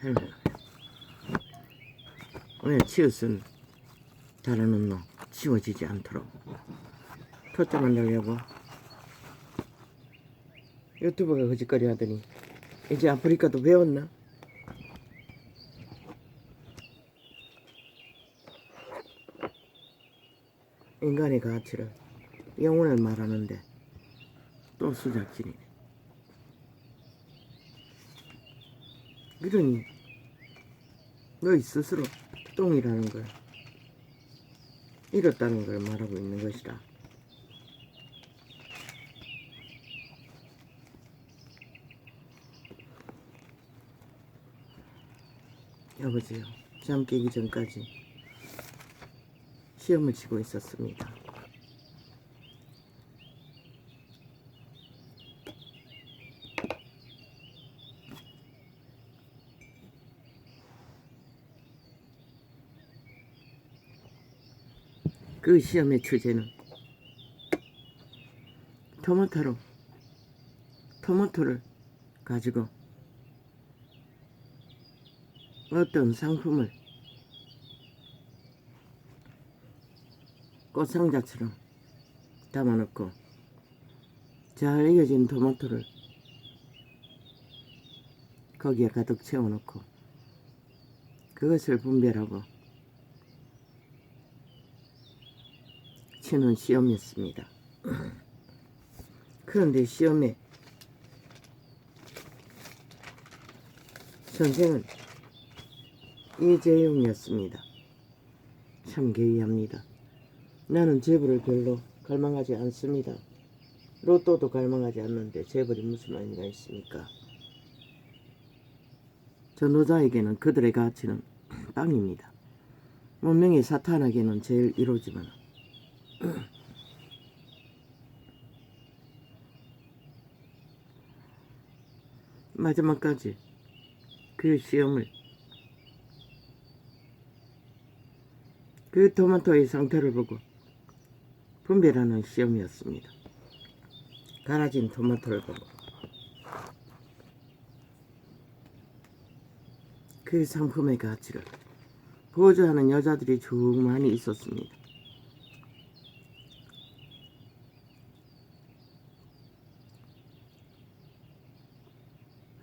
할머니 왜 치읓은 달아놓은 놈 치워지지 않도록 토자 만들려고 유튜브가 거짓거리 하더니 이제 아프리카도 배웠나? 인간의 가치를 영혼을 말하는데 또 수작질이네. 그러니 너희 스스로 똥이라는 걸 잃었다는 걸 말하고 있는 것이다. 여보세요. 잠 깨기 전까지 시험을 치고 있었습니다. 그 시험의 주제는 토마토를 가지고 어떤 상품을 꽃상자처럼 담아놓고 잘 익어진 토마토를 거기에 가득 채워놓고 그것을 분별하고 치는 시험이었습니다. 그런데 시험에 선생은 이재용이었습니다. 참 개의합니다. 나는 재벌을 별로 갈망하지 않습니다. 로또도 갈망하지 않는데 재벌이 무슨 의미가 있습니까? 전도자에게는 그들의 가치는 빵입니다. 문명의 사탄에게는 제일 이로지만 마지막까지 그 시험을 그 토마토의 상태를 보고 분별하는 시험이었습니다. 갈아진 토마토를 보고 그 상품의 가치를 보조하는 여자들이 쭉 많이 있었습니다.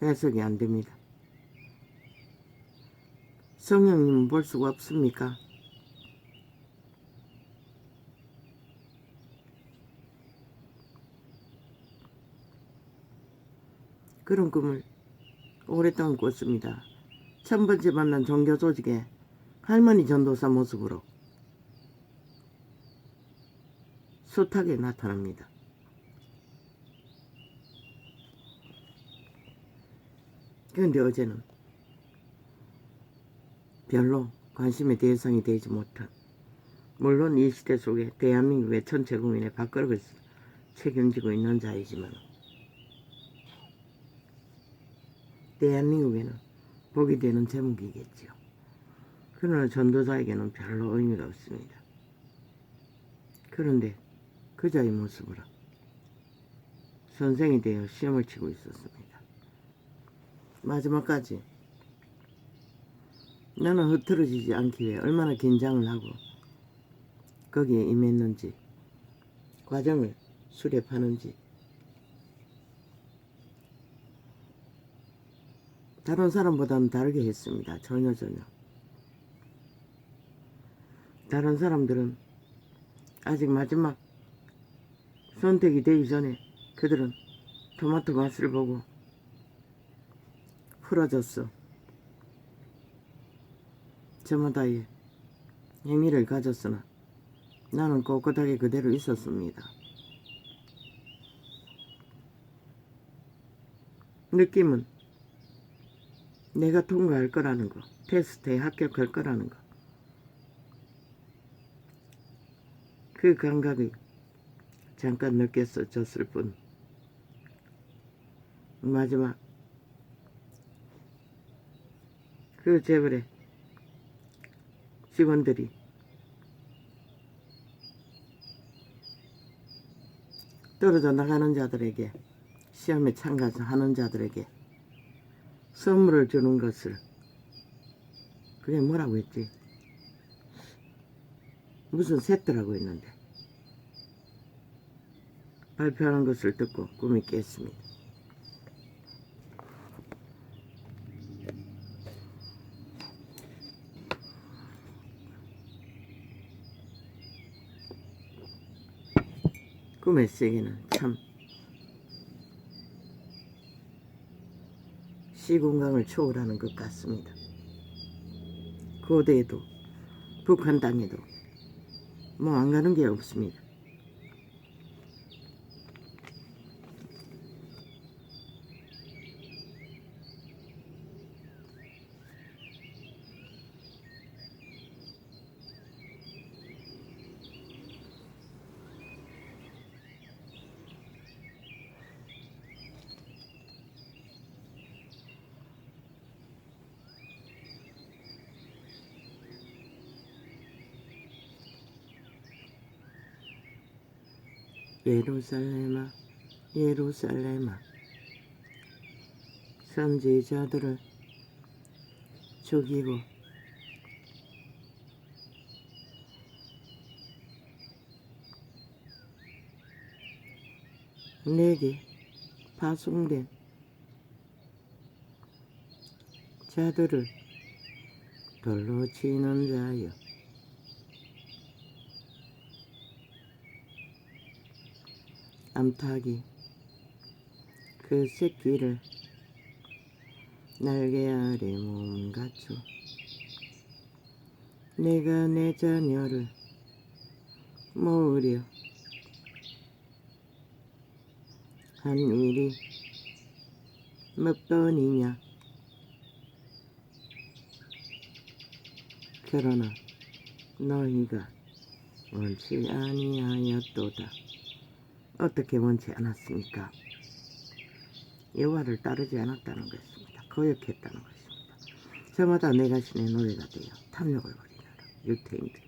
해석이 안 됩니다. 성령님은 볼 수가 없습니까? 그런 꿈을 오랫동안 꿨습니다. 첫 번째 만난 종교 조직에 할머니 전도사 모습으로 숱하게 나타납니다. 그런데 어제는 별로 관심의 대상이 되지 못한, 물론 이 시대 속에 대한민국의 전체 국민의 밥그릇을 책임지고 있는 자이지만 대한민국에는 복이 되는 제목이겠지요. 그러나 전도자에게는 별로 의미가 없습니다. 그런데 그자의 모습으로 선생이 되어 시험을 치고 있었습니다. 마지막까지 나는 흐트러지지 않기 위해 얼마나 긴장을 하고 거기에 임했는지, 과정을 수렵하는지, 다른 사람보다는 다르게 했습니다. 전혀. 다른 사람들은 아직 마지막 선택이 되기 전에 그들은 토마토 맛을 보고 풀어졌어. 저마다의 행위를 가졌으나 나는 꼿꼿하게 그대로 있었습니다. 느낌은 내가 통과할 거라는 거, 테스트에 합격할 거라는 거, 그 감각이 잠깐 느껴졌을 뿐 마지막 그 재벌의 직원들이 떨어져 나가는 자들에게, 시험에 참가하는 자들에게 선물을 주는 것을 그게 뭐라고 했지? 무슨 쇳더라고 했는데 발표하는 것을 듣고 꿈이 깼습니다. 꿈의 세계는 참 시공간을 초월하는 것 같습니다. 고대에도 북한 땅에도 뭐 안 가는 게 없습니다. 예루살렘아 예루살렘아 선지자들을 죽이고 내게 파송된 자들을 돌로 치는 자여 암탉이 그 새끼를 날개 아래 몸갖춰 내가 내 자녀를 모으려 한 일이 몇 번이냐 그러나 너희가 원치 아니하였도다. 어떻게 원치 않았습니까? 여호와를 따르지 않았다는 것입니다. 거역했다는 것입니다. 저마다 내 자신의 노예가 되어 탐욕을 부리느라 유태인들.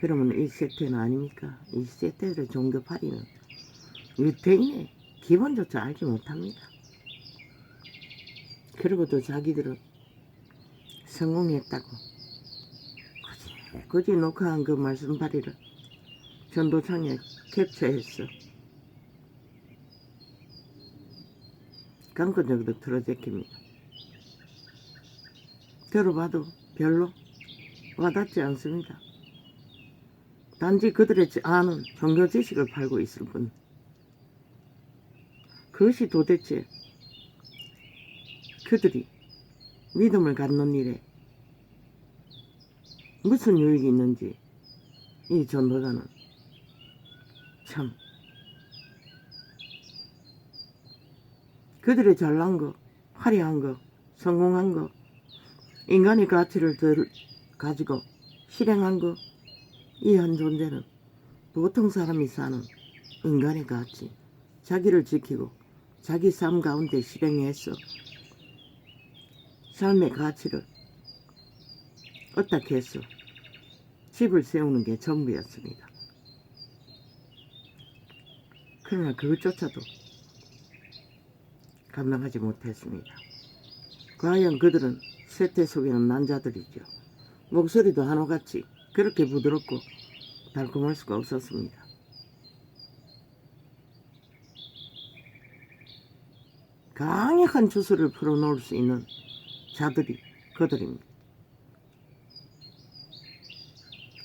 그러면 이 세태는 아닙니까? 이 세태를 종교파리는 유태인의 기본조차 알지 못합니다. 그리고도 자기들은 성공했다고 굳이 녹화한 그 말씀파리를 전도창에 캡처했어. 강권적으로 틀어제킵니다. 들어봐도 별로 와닿지 않습니다. 단지 그들의 아는 종교 지식을 팔고 있을 뿐 그것이 도대체 그들이 믿음을 갖는 일에 무슨 유익이 있는지 이 전도자는 참 그들의 잘난 거, 화려한 거, 성공한 거, 인간의 가치를 가지고 실행한 거, 이 한 존재는 보통 사람이 사는 인간의 가치, 자기를 지키고 자기 삶 가운데 실행해서 삶의 가치를 어떻게 해서 집을 세우는 게 전부였습니다. 그러나 그것조차도 감당하지 못했습니다. 과연 그들은 세태 속에는 난자들이죠. 목소리도 한옥같이 그렇게 부드럽고 달콤할 수가 없었습니다. 강력한 주술을 풀어놓을 수 있는 자들이 그들입니다.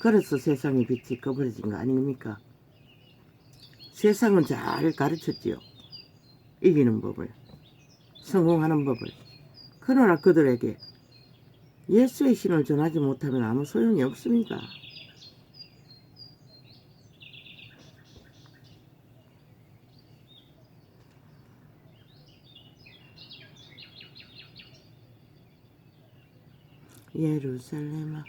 그래서 세상의 빛이 꺼버려진 거 아닙니까? 세상은 잘 가르쳤지요. 이기는 법을, 성공하는 법을. 그러나 그들에게 예수의 신을 전하지 못하면 아무 소용이 없습니다. 예루살렘아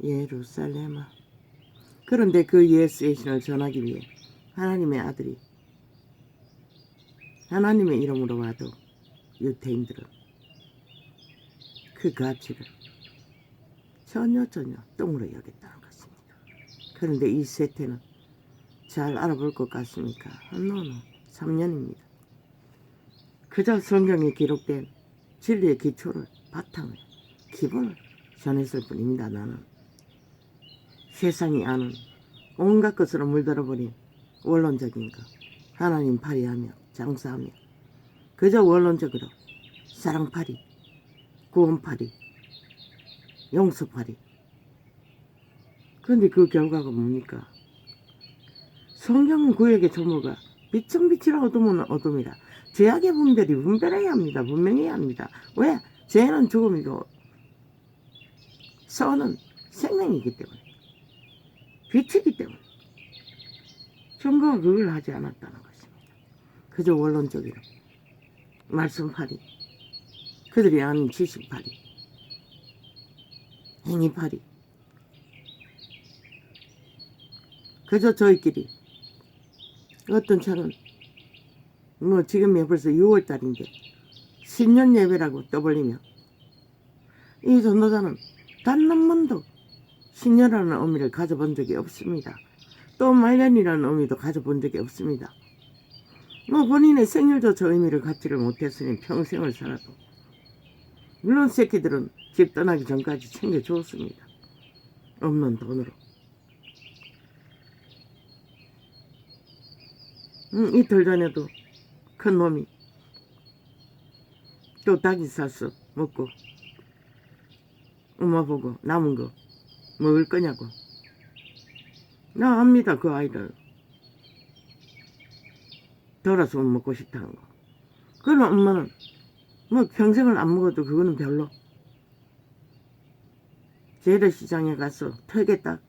예루살렘아. 그런데 그 예수의 신을 전하기 위해 하나님의 아들이 하나님의 이름으로 와도 유태인들은 그 가치를 전혀 똥으로 여겼다는 것입니다. 그런데 이 세태는 잘 알아볼 것 같습니까? 노노 3년입니다. 그저 성경에 기록된 진리의 기초를 바탕을 기분을 전했을 뿐입니다. 나는 세상이 아는 온갖 것으로 물들어버린 원론적인 것, 하나님 파리하며 장사하며 그저 원론적으로 사랑파리, 구원파리, 용서파리. 그런데 그 결과가 뭡니까? 성경은 구약의 조모가 비청비치라 어둠은 어둠이라. 죄악의 분별이 분별해야 합니다. 분명해야 합니다. 왜? 죄는 죽음이고 선은 생명이기 때문에, 빛이기 때문에. 종교가 그걸 하지 않았다는 것입니다. 그저 원론적으로 말씀파리, 그들이 아는 지식파리, 행위파리, 그저 저희끼리 어떤 차는 뭐 지금이 벌써 6월달인데 신년 예배라고 떠벌리며, 이 전도자는 단 한 번도 신년이라는 의미를 가져본 적이 없습니다. 또 말년이라는 의미도 가져본 적이 없습니다. 뭐 본인의 생일조차 의미를 갖지를 못했으니 평생을 살아도, 물론 새끼들은 집 떠나기 전까지 챙겨주었습니다. 없는 돈으로. 이틀 전에도 큰 놈이 또 닭이 사서 먹고, 엄마 보고 남은 거 먹을 거냐고. 나 압니다. 그 아이들 돌아서면 먹고 싶다는 거. 그러나 엄마는 뭐 평생을 안 먹어도 그거는 별로. 재래시장에 가서 털개닭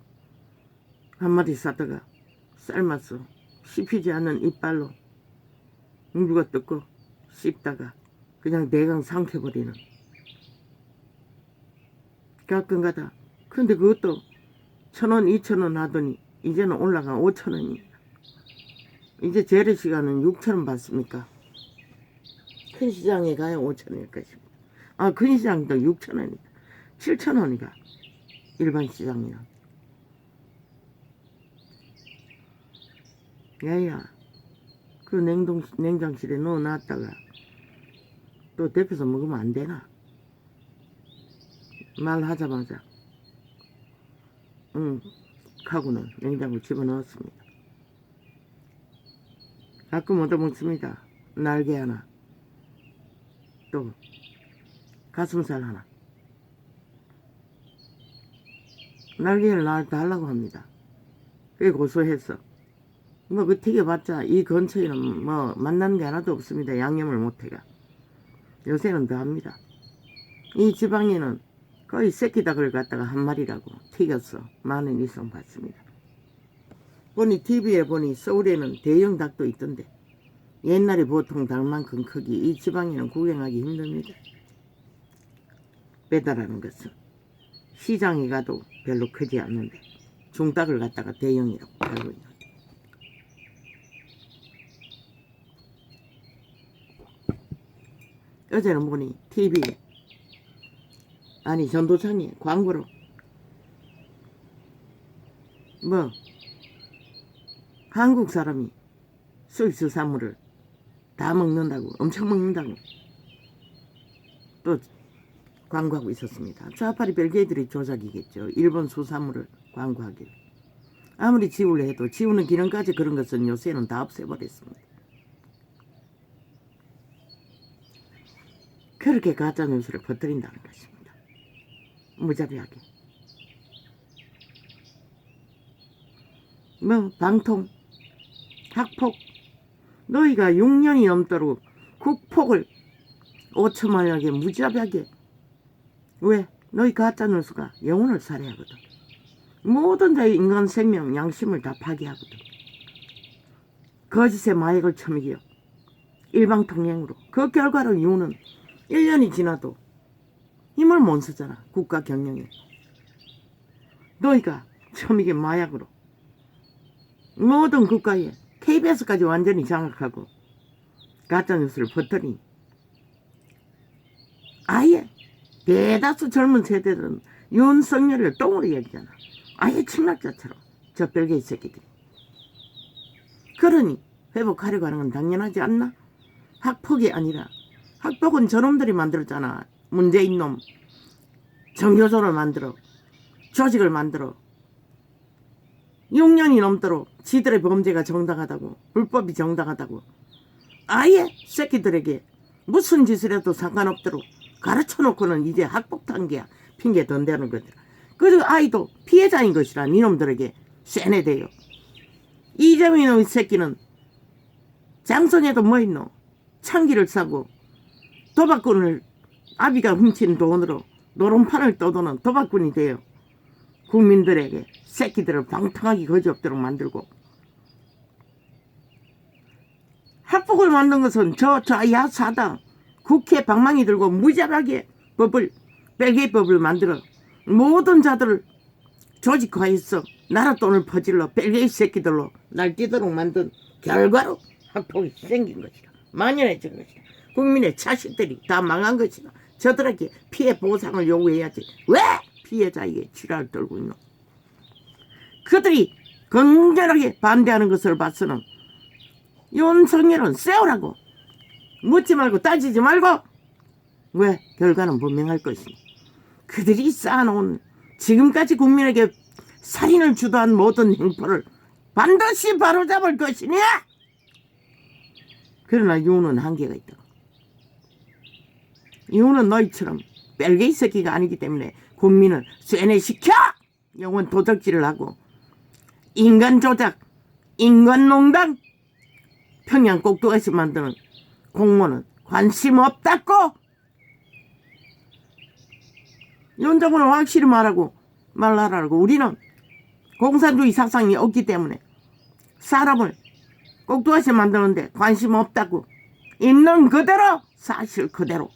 한 마리 사다가 삶았어. 씹히지 않는 이빨로 물고 뜯고 씹다가 그냥 내강 삼켜버리는. 가끔가다. 근데 그것도 1,000원, 2,000원 하더니 이제는 올라가 5,000원이에요. 이제 재래시장은 6,000원 받습니까? 큰 시장에 가야 5,000원일 것입니다. 아, 큰 시장도 6,000원이다. 7,000원이가 일반 시장이야. 야야, 그 냉장실에 넣어놨다가 또 데펴서 먹으면 안 되나? 말하자마자 하고는 냉장고 집어넣었습니다. 가끔 얻어먹습니다. 날개 하나, 또 가슴살 하나. 날개를 달라고 합니다. 그게 고소해서. 뭐 그 튀겨봤자 이 근처에는 뭐 만나는 게 하나도 없습니다. 양념을 못해가. 요새는 더 합니다. 이 지방에는 거의 새끼 닭을 갖다가 한 마리라고 튀겼어. 10,000원 이상 받습니다. 보니 TV에 보니 서울에는 대형 닭도 있던데, 옛날에 보통 닭만큼 크기 이 지방에는 구경하기 힘듭니다. 배달하는 것은 시장에 가도 별로 크지 않는데 중닭을 갖다가 대형이라고 팔고 있는. 어제는 보니 TV에, 아니 전도창에 광고로 뭐 한국 사람이 스위스 사물을 다 먹는다고, 엄청 먹는다고 또 광고하고 있었습니다. 좌파리 벨기에들이 조작이겠죠. 일본 수산물을 광고하길. 아무리 지우려 해도 지우는 기능까지 그런 것은 요새는 다 없애버렸습니다. 그렇게 가짜뉴스를 퍼뜨린다는 것입니다. 무자비하게. 뭐 방통, 학폭, 너희가 6년이 넘도록 국폭을 5천만하게 무자비하게. 왜? 너희 가짜뉴스가 영혼을 살해하거든. 모든 자의 인간 생명, 양심을 다 파괴하거든. 거짓의 마약을 처먹여 일방통행으로. 그 결과로 이유는 1년이 지나도 힘을 못 쓰잖아. 국가 경영에. 너희가 처먹인 마약으로 모든 국가에 KBS까지 완전히 장악하고 가짜뉴스를 퍼뜨리니 아예 대다수 젊은 세대들은 윤석열을 똥으로 얘기잖아. 아예 침략자처럼. 저 벨기에 새끼들이. 그러니 회복하려고 하는 건 당연하지 않나? 학폭이 아니라, 학폭은 저놈들이 만들었잖아. 문재인 놈. 정교조를 만들어 조직을 만들어 6년이 넘도록 지들의 범죄가 정당하다고 불법이 정당하다고 아예 새끼들에게 무슨 짓을 해도 상관없도록 가르쳐놓고는 이제 학폭탄계야 핑계 던대는 거죠. 그 아이도 피해자인 것이라 이놈들에게 세뇌돼요. 이재민의 새끼는 장성에도 뭐 있노? 창기를 사고 도박꾼을 아비가 훔친 돈으로 노름판을 떠도는 도박꾼이 돼요. 국민들에게 새끼들을 방탕하게 거지없도록 만들고 학폭을 만든 것은 저 야사당 국회 방망이 들고 무자비하게 벨게이법을 만들어 모든 자들을 조직화해서 나라 돈을 퍼질러 벨게이 새끼들로 날뛰도록 만든 결과로 학폭이 생긴 것이다. 만연해진 것이다. 국민의 자식들이 다 망한 것이다. 저들에게 피해 보상을 요구해야지. 왜 피해자에게 지랄을 떨고 있노? 그들이 건전하게 반대하는 것을 봐서는 윤석열은 세우라고 묻지 말고 따지지 말고 왜 결과는 분명할 것이니 그들이 쌓아놓은 지금까지 국민에게 살인을 주도한 모든 행포를 반드시 바로잡을 것이니 그러나 윤은 한계가 있다. 윤은 너희처럼 벨게이 새끼가 아니기 때문에 국민을 쇠뇌시켜 영원 도적질을 하고 인간 조작, 인간 농단 평양 꼭두가에서 만드는 공무원은 관심 없다고 윤정부는 확실히 말하라고 우리는 공산주의 사상이 없기 때문에 사람을 꼭두가에서 만드는데 관심 없다고 있는 그대로 사실 그대로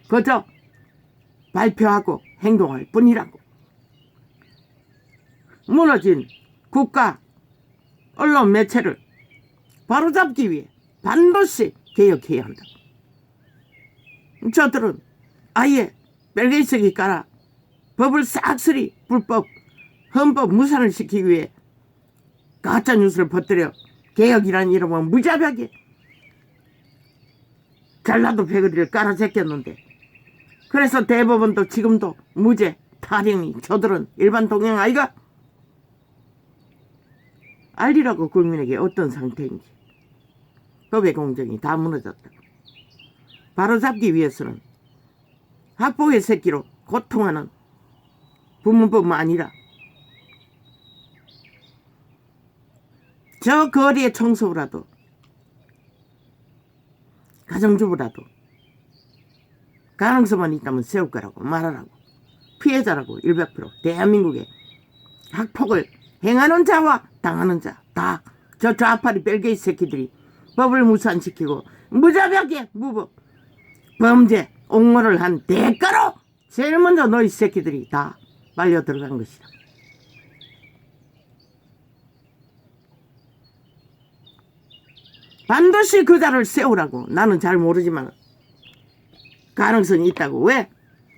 그저 발표하고 행동할 뿐이라고. 무너진 국가 언론 매체를 바로잡기 위해 반드시 개혁해야 한다. 저들은 아예 벨게이석이 깔아 법을 싹쓸이 불법 헌법 무산을 시키기 위해 가짜뉴스를 퍼뜨려 개혁이라는 이름으로 무자비하게 전라도 패거리를 깔아 제꼈는데 그래서 대법원도 지금도 무죄 타령이 저들은 일반 동행 아이가 알리라고 국민에게 어떤 상태인지 법의 공정이 다 무너졌다. 바로잡기 위해서는 학폭의 새끼로 고통하는 부모뿐만 아니라 저 거리의 청소부라도 가정주부라도 가능성만 있다면 세울 거라고 말하라고. 피해자라고 100% 대한민국의 학폭을 행하는 자와 당하는 자 다 저 좌파리 벨게이 새끼들이 법을 무산시키고 무자비하게 무법 범죄 옹호를 한 대가로 제일 먼저 너희 새끼들이 다 말려 들어간 것이다. 반드시 그 자를 세우라고. 나는 잘 모르지만 가능성이 있다고. 왜?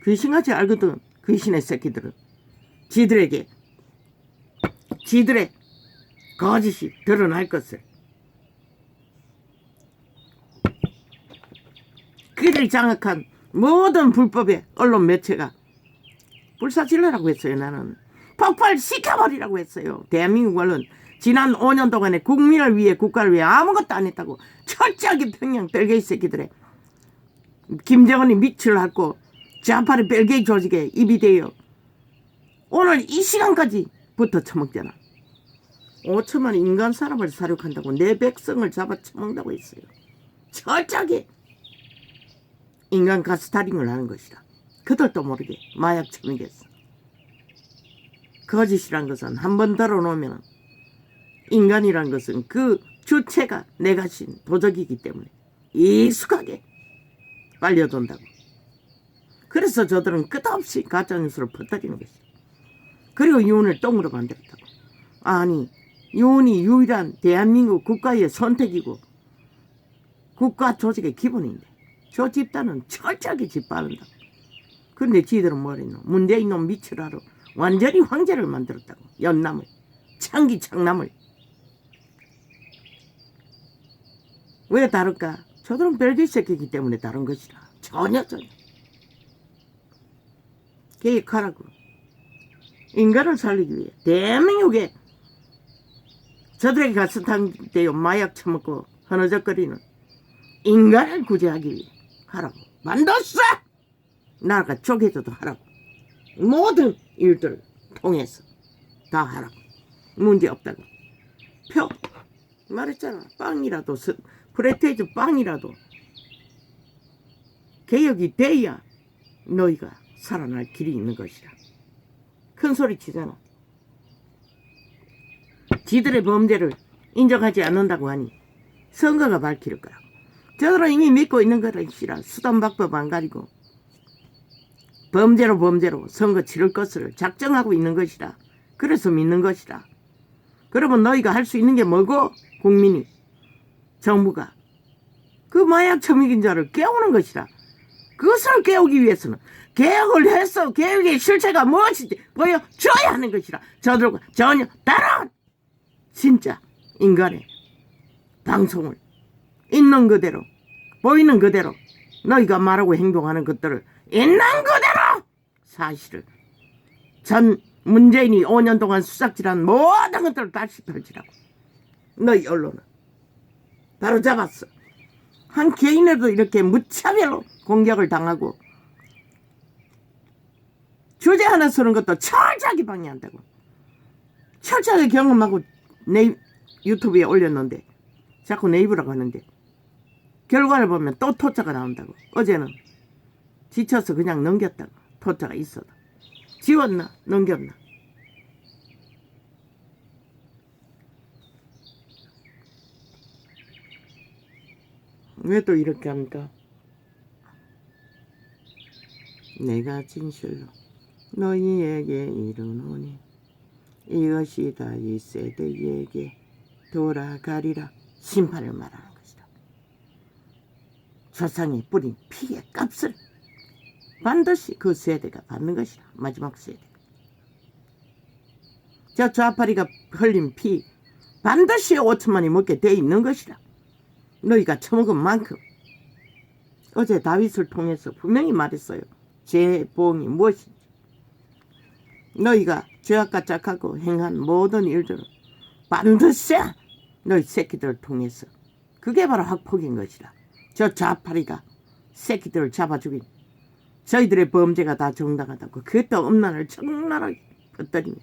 귀신같이 알거든. 귀신의 새끼들은 지들의 거짓이 드러날 것을. 그들이 장악한 모든 불법의 언론 매체가 불사질러라고 했어요. 나는 폭발시켜버리라고 했어요. 대한민국 언론 지난 5년 동안에 국민을 위해 국가를 위해 아무것도 안 했다고 철저하게 평양 벨게이 새끼들의 김정은이 밑을 핥고 좌파리 벨게이 조직에 입이 대요. 오늘 이 시간까지 붙어 처먹잖아. 5천만 인간 사람을 사륙한다고 내 백성을 잡아 처먹는다고 했어요. 철저하게 인간 가스타링을 하는 것이다. 그들도 모르게 마약 처먹였어. 거짓이란 것은 한 번 덜어놓으면 인간이란 것은 그 주체가 내가신 도적이기 때문에 익숙하게 빨려든다고. 그래서 저들은 끝없이 가짜뉴스를 퍼뜨리는 것이다. 그리고 윤을 똥으로 만들었다고. 아니 윤이 유일한 대한민국 국가의 선택이고 국가 조직의 기본인데 저 집단은 철저하게 짓밟는다고. 그런데 지들은 뭐랬노? 문재인 놈 미치라로 완전히 황제를 만들었다고. 연남을 창기 창남을. 왜 다를까? 저들은 벨게이 새끼이기 때문에 다른 것이라. 전혀 개혁하라고. 인간을 살리기 위해 대한민국에 저들에게 가스탕대요 마약 처먹고 허느적거리는 인간을 구제하기 위해 하라고. 반드시 나라가 쪼개져도 하라고. 모든 일들을 통해서 다 하라고. 문제없다고. 표 말했잖아. 빵이라도 프레테이즈 빵이라도 개혁이 돼야 너희가 살아날 길이 있는 것이다. 큰 소리 치잖아. 지들의 범죄를 인정하지 않는다고 하니 선거가 밝힐 거야. 저들은 이미 믿고 있는 것이라 수단방법 안 가리고 범죄로 선거 치를 것을 작정하고 있는 것이라. 그래서 믿는 것이라. 그러면 너희가 할 수 있는 게 뭐고? 국민이, 정부가 그 마약 처먹인자를 깨우는 것이라. 그것을 깨우기 위해서는 개혁을 해서 개혁의 실체가 무엇인지 보여줘야 하는 것이라. 저들과 전혀 다른 진짜 인간의 방송을 있는 그대로 보이는 그대로 너희가 말하고 행동하는 것들을 있는 그대로 사실을 전 문재인이 5년 동안 수작질한 모든 것들을 다시 펼치라고. 너희 언론은 바로 잡았어. 한 개인에도 이렇게 무차별로 공격을 당하고 주제 하나 쓰는 것도 철저하게 방해한다고. 철저하게 경험하고 유튜브에 올렸는데 자꾸 네이버라고 하는데 결과를 보면 또 토자가 나온다고. 어제는 지쳐서 그냥 넘겼다고. 토자가 있어도 지웠나 넘겼나. 왜 또 이렇게 합니까? 내가 진실로 너희에게 이르노니 이것이 다 이 세대에게 돌아가리라. 심판을 말하는 것이다. 조상이 뿌린 피의 값을 반드시 그 세대가 받는 것이다. 마지막 세대. 저 좌파리가 흘린 피 반드시 5천만이 먹게 돼 있는 것이다. 너희가 처먹은 만큼. 어제 다윗을 통해서 분명히 말했어요. 제 보응이 무엇인지. 너희가 죄악과 짝하고 행한 모든 일들은 반드시 너희 새끼들을 통해서. 그게 바로 학폭인 것이다. 저 좌파리가 새끼들을 잡아 죽인 저희들의 범죄가 다 정당하다고 그것도 음란을 적나라하게 흩뜨리며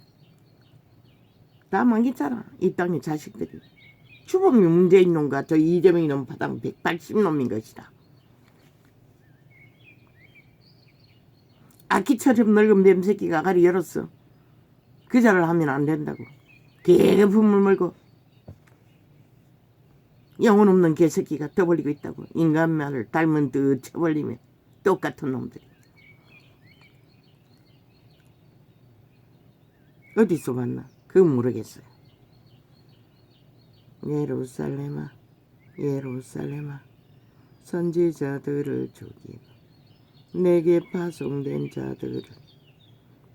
다 망했잖아. 이 땅의 자식들이. 주범이 문재인 놈과 저 이재명이 놈 바닥 180놈인 것이다. 아키처럼 늙은 뱀새끼가 아가리 열었어. 그 자를 하면 안 된다고. 개품을 물고 영혼 없는 개새끼가 떠벌리고 있다고. 인간말을 닮은 듯 쳐벌리면 똑같은 놈들이. 어디서 봤나? 그건 모르겠어요. 예루살렘아 예루살렘아 선지자들을 죽이고 내게 파송된 자들을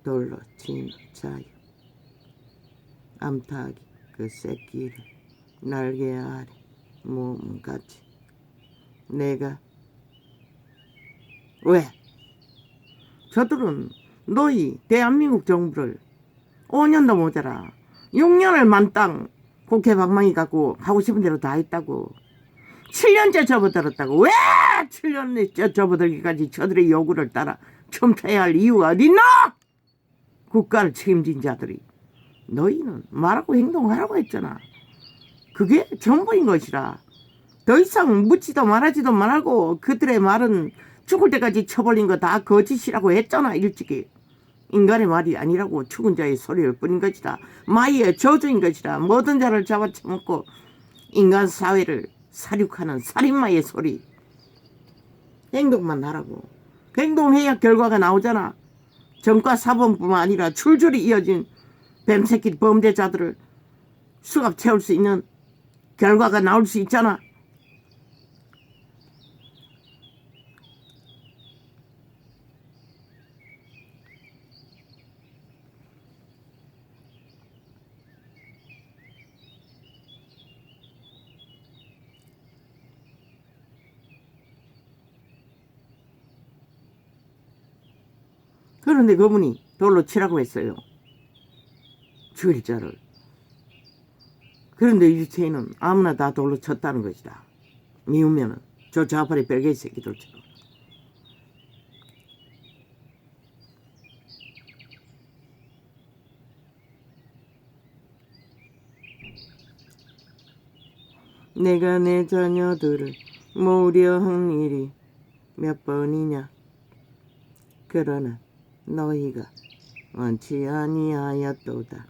돌로 치는 자여 암탉이 그 새끼를 날개 아래 몸같이 내가 왜? 저들은 너희 대한민국 정부를 5년도 모자라 6년을 만땅 국회 방망이 갖고 하고 싶은 대로 다 했다고. 7년째 접어들었다고. 왜 7년째 접어들기까지 저들의 요구를 따라 춤춰야 할 이유가 어딨나? 국가를 책임진 자들이. 너희는 말하고 행동하라고 했잖아. 그게 전부인 것이라. 더 이상 묻지도 말하지도 말고 그들의 말은 죽을 때까지 쳐버린 거 다 거짓이라고 했잖아. 일찍이. 인간의 말이 아니라고 죽은 자의 소리를 뿐인 것이다. 마귀의 저주인 것이다. 모든 자를 잡아쳐먹고 인간 사회를 사륙하는 살인마의 소리. 행동만 하라고. 행동해야 결과가 나오잖아. 정과 사범뿐만 아니라 줄줄이 이어진 뱀새끼 범죄자들을 수갑 채울 수 있는 결과가 나올 수 있잖아. 그런데 그분이 돌로 치라고 했어요. 죽일 자를. 그런데 유태인은 아무나 다 돌로 쳤다는 것이다. 미우면은 저 좌팔이 뺄개 새끼들처럼. 내가 내 자녀들을 모으려 한 일이 몇 번이냐. 그러나 너희가 원치 아니하였도다.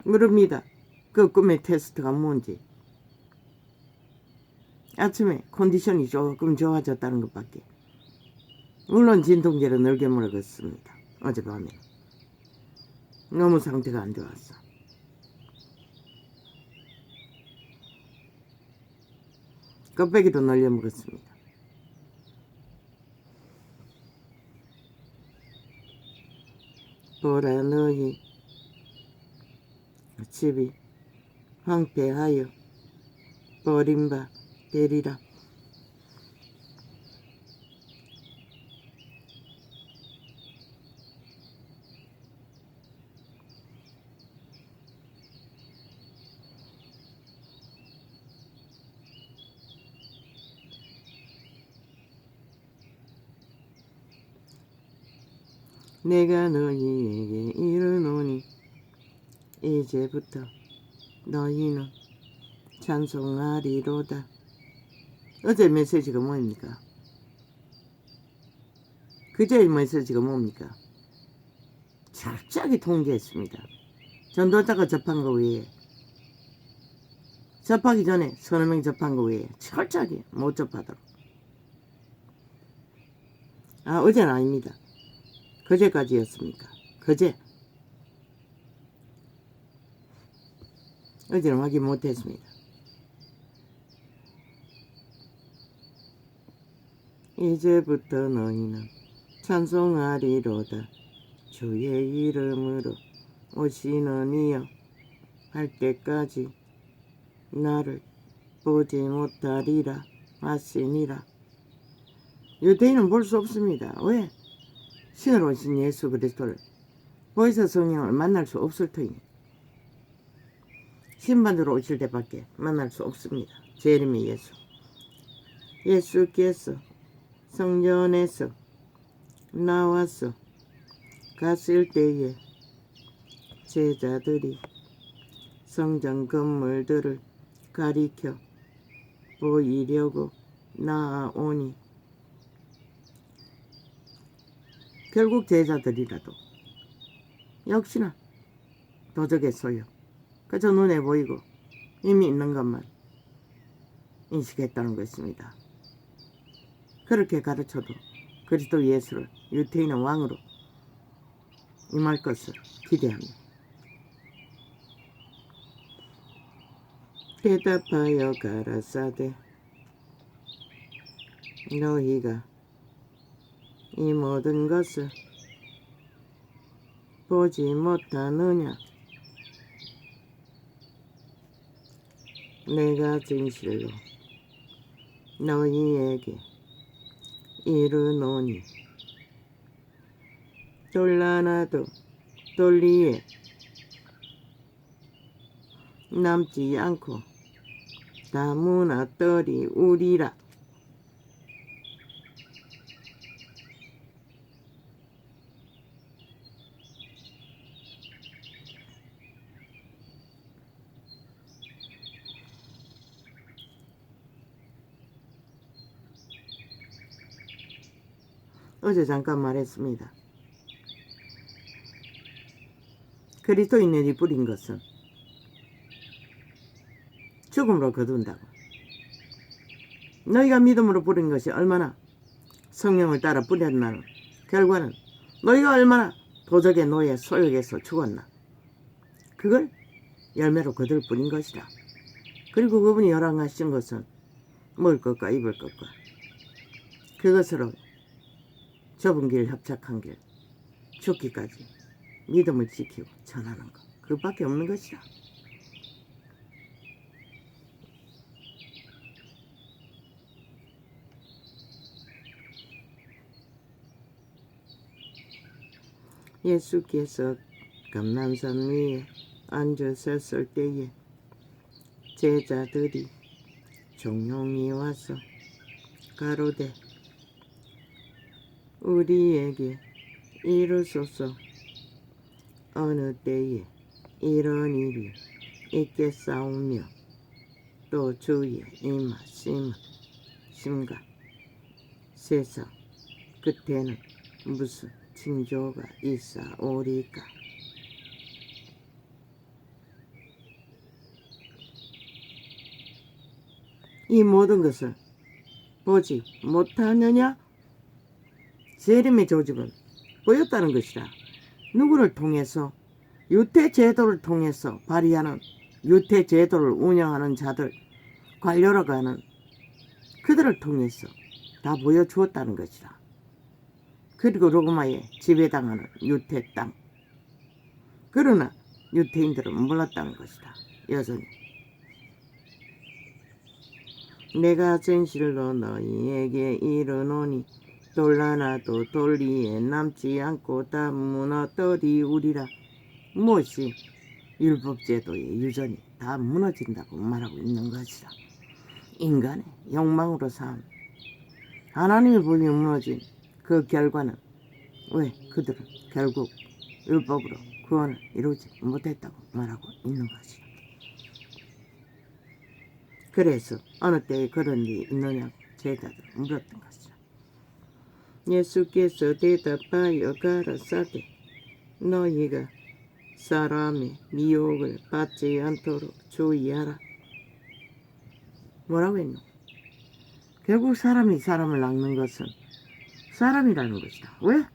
물읍니다. 그 꿈의 테스트가 뭔지. 아침에 컨디션이 조금 좋아졌다는 것밖에. 물론 진통제를 늘게 먹었습니다. 어젯밤에. 너무 상태가 안 좋았어. 껍데기도 늘려 먹었습니다. 보라 너희 집이 황폐하여 버림바 되리라. 내가 너희에게 이르노니 이제부터 너희는 찬송하리로다. 어제 메시지가 뭡니까? 그제의 메시지가 뭡니까? 철저하게 통제했습니다. 전도자가 접한 거 외에, 접하기 전에 서너 명 접한 거 외에 철저하게 못 접하도록. 어제는 아닙니다. 그제까지였습니까? 그제. 어제는 확인 못했습니다. 이제부터 너희는 찬송하리로다. 주의 이름으로 오시는 이여 할 때까지 나를 보지 못하리라 하시니라. 유대인은 볼 수 없습니다. 왜? 신으로 오신 예수 그리스도를 보혜사 성령을 만날 수 없을 터이니 신반으로 오실 때밖에 만날 수 없습니다. 제 이름이 예수. 예수께서 성전에서 나와서 갔을 때에 제자들이 성전 건물들을 가리켜 보이려고 나아오니 결국 제자들이라도 역시나 도적했어요. 그저 눈에 보이고 이미 있는 것만 인식했다는 것입니다. 그렇게 가르쳐도 그리스도 예수를 유태인의 왕으로 임할 것을 기대합니다. 대답하여 가라사대 너희가 이 모든 것을 보지 못하느냐. 내가 진실로 너희에게 이르노니 돌 하나도 돌 위에 남지 않고 다 무너뜨리 우리라. 어제 잠깐 말했습니다. 그리스도인들이 뿌린 것은 죽음으로 거둔다고. 너희가 믿음으로 뿌린 것이 얼마나 성령을 따라 뿌렸나는 결과는 너희가 얼마나 도적의 노예 소욕에서 죽었나. 그걸 열매로 거둘 뿐인 것이다. 그리고 그분이 허락하신 것은 먹을 것과 입을 것과 그것으로 좁은 길 협착한 길 죽기까지 믿음을 지키고 전하는 것. 그밖에 없는 것이라. 예수께서 감람산 위에 앉으셨을 때에 제자들이 종용이 와서 가로되 우리에게 이르소서 어느 때에 이런 일이 있겠사오며 또 주의 임하심은 심과 세상 끝에는 무슨 징조가 있사오리까. 이 모든 것을 보지 못하느냐? 재림의 조직은 보였다는 것이다. 누구를 통해서? 유태제도를 통해서 발휘하는 유태제도를 운영하는 자들, 관료라고 하는 그들을 통해서 다 보여주었다는 것이다. 그리고 로마에 지배당하는 유태 땅. 그러나 유태인들은 몰랐다는 것이다. 여전히. 내가 진실로 너희에게 이르노니 돌 하나도 돌 위에 남지 않고 다 무너뜨리우리라. 무엇이 율법제도의 유전이 다 무너진다고 말하고 있는 것이다. 인간의 욕망으로 산 하나님의 법이 무너진 그 결과는 왜 그들은 결국 율법으로 구원을 이루지 못했다고 말하고 있는 것이다. 그래서 어느 때에 그런 일이 있느냐고 제자들은 물었던 것이다. 예수께서 대답하여 가라사대 너희가 사람의 미혹을 받지 않도록 주의하라. 뭐라고 했노? 결국 사람이 사람을 낚는 것은 사람이라는 것이다. 왜?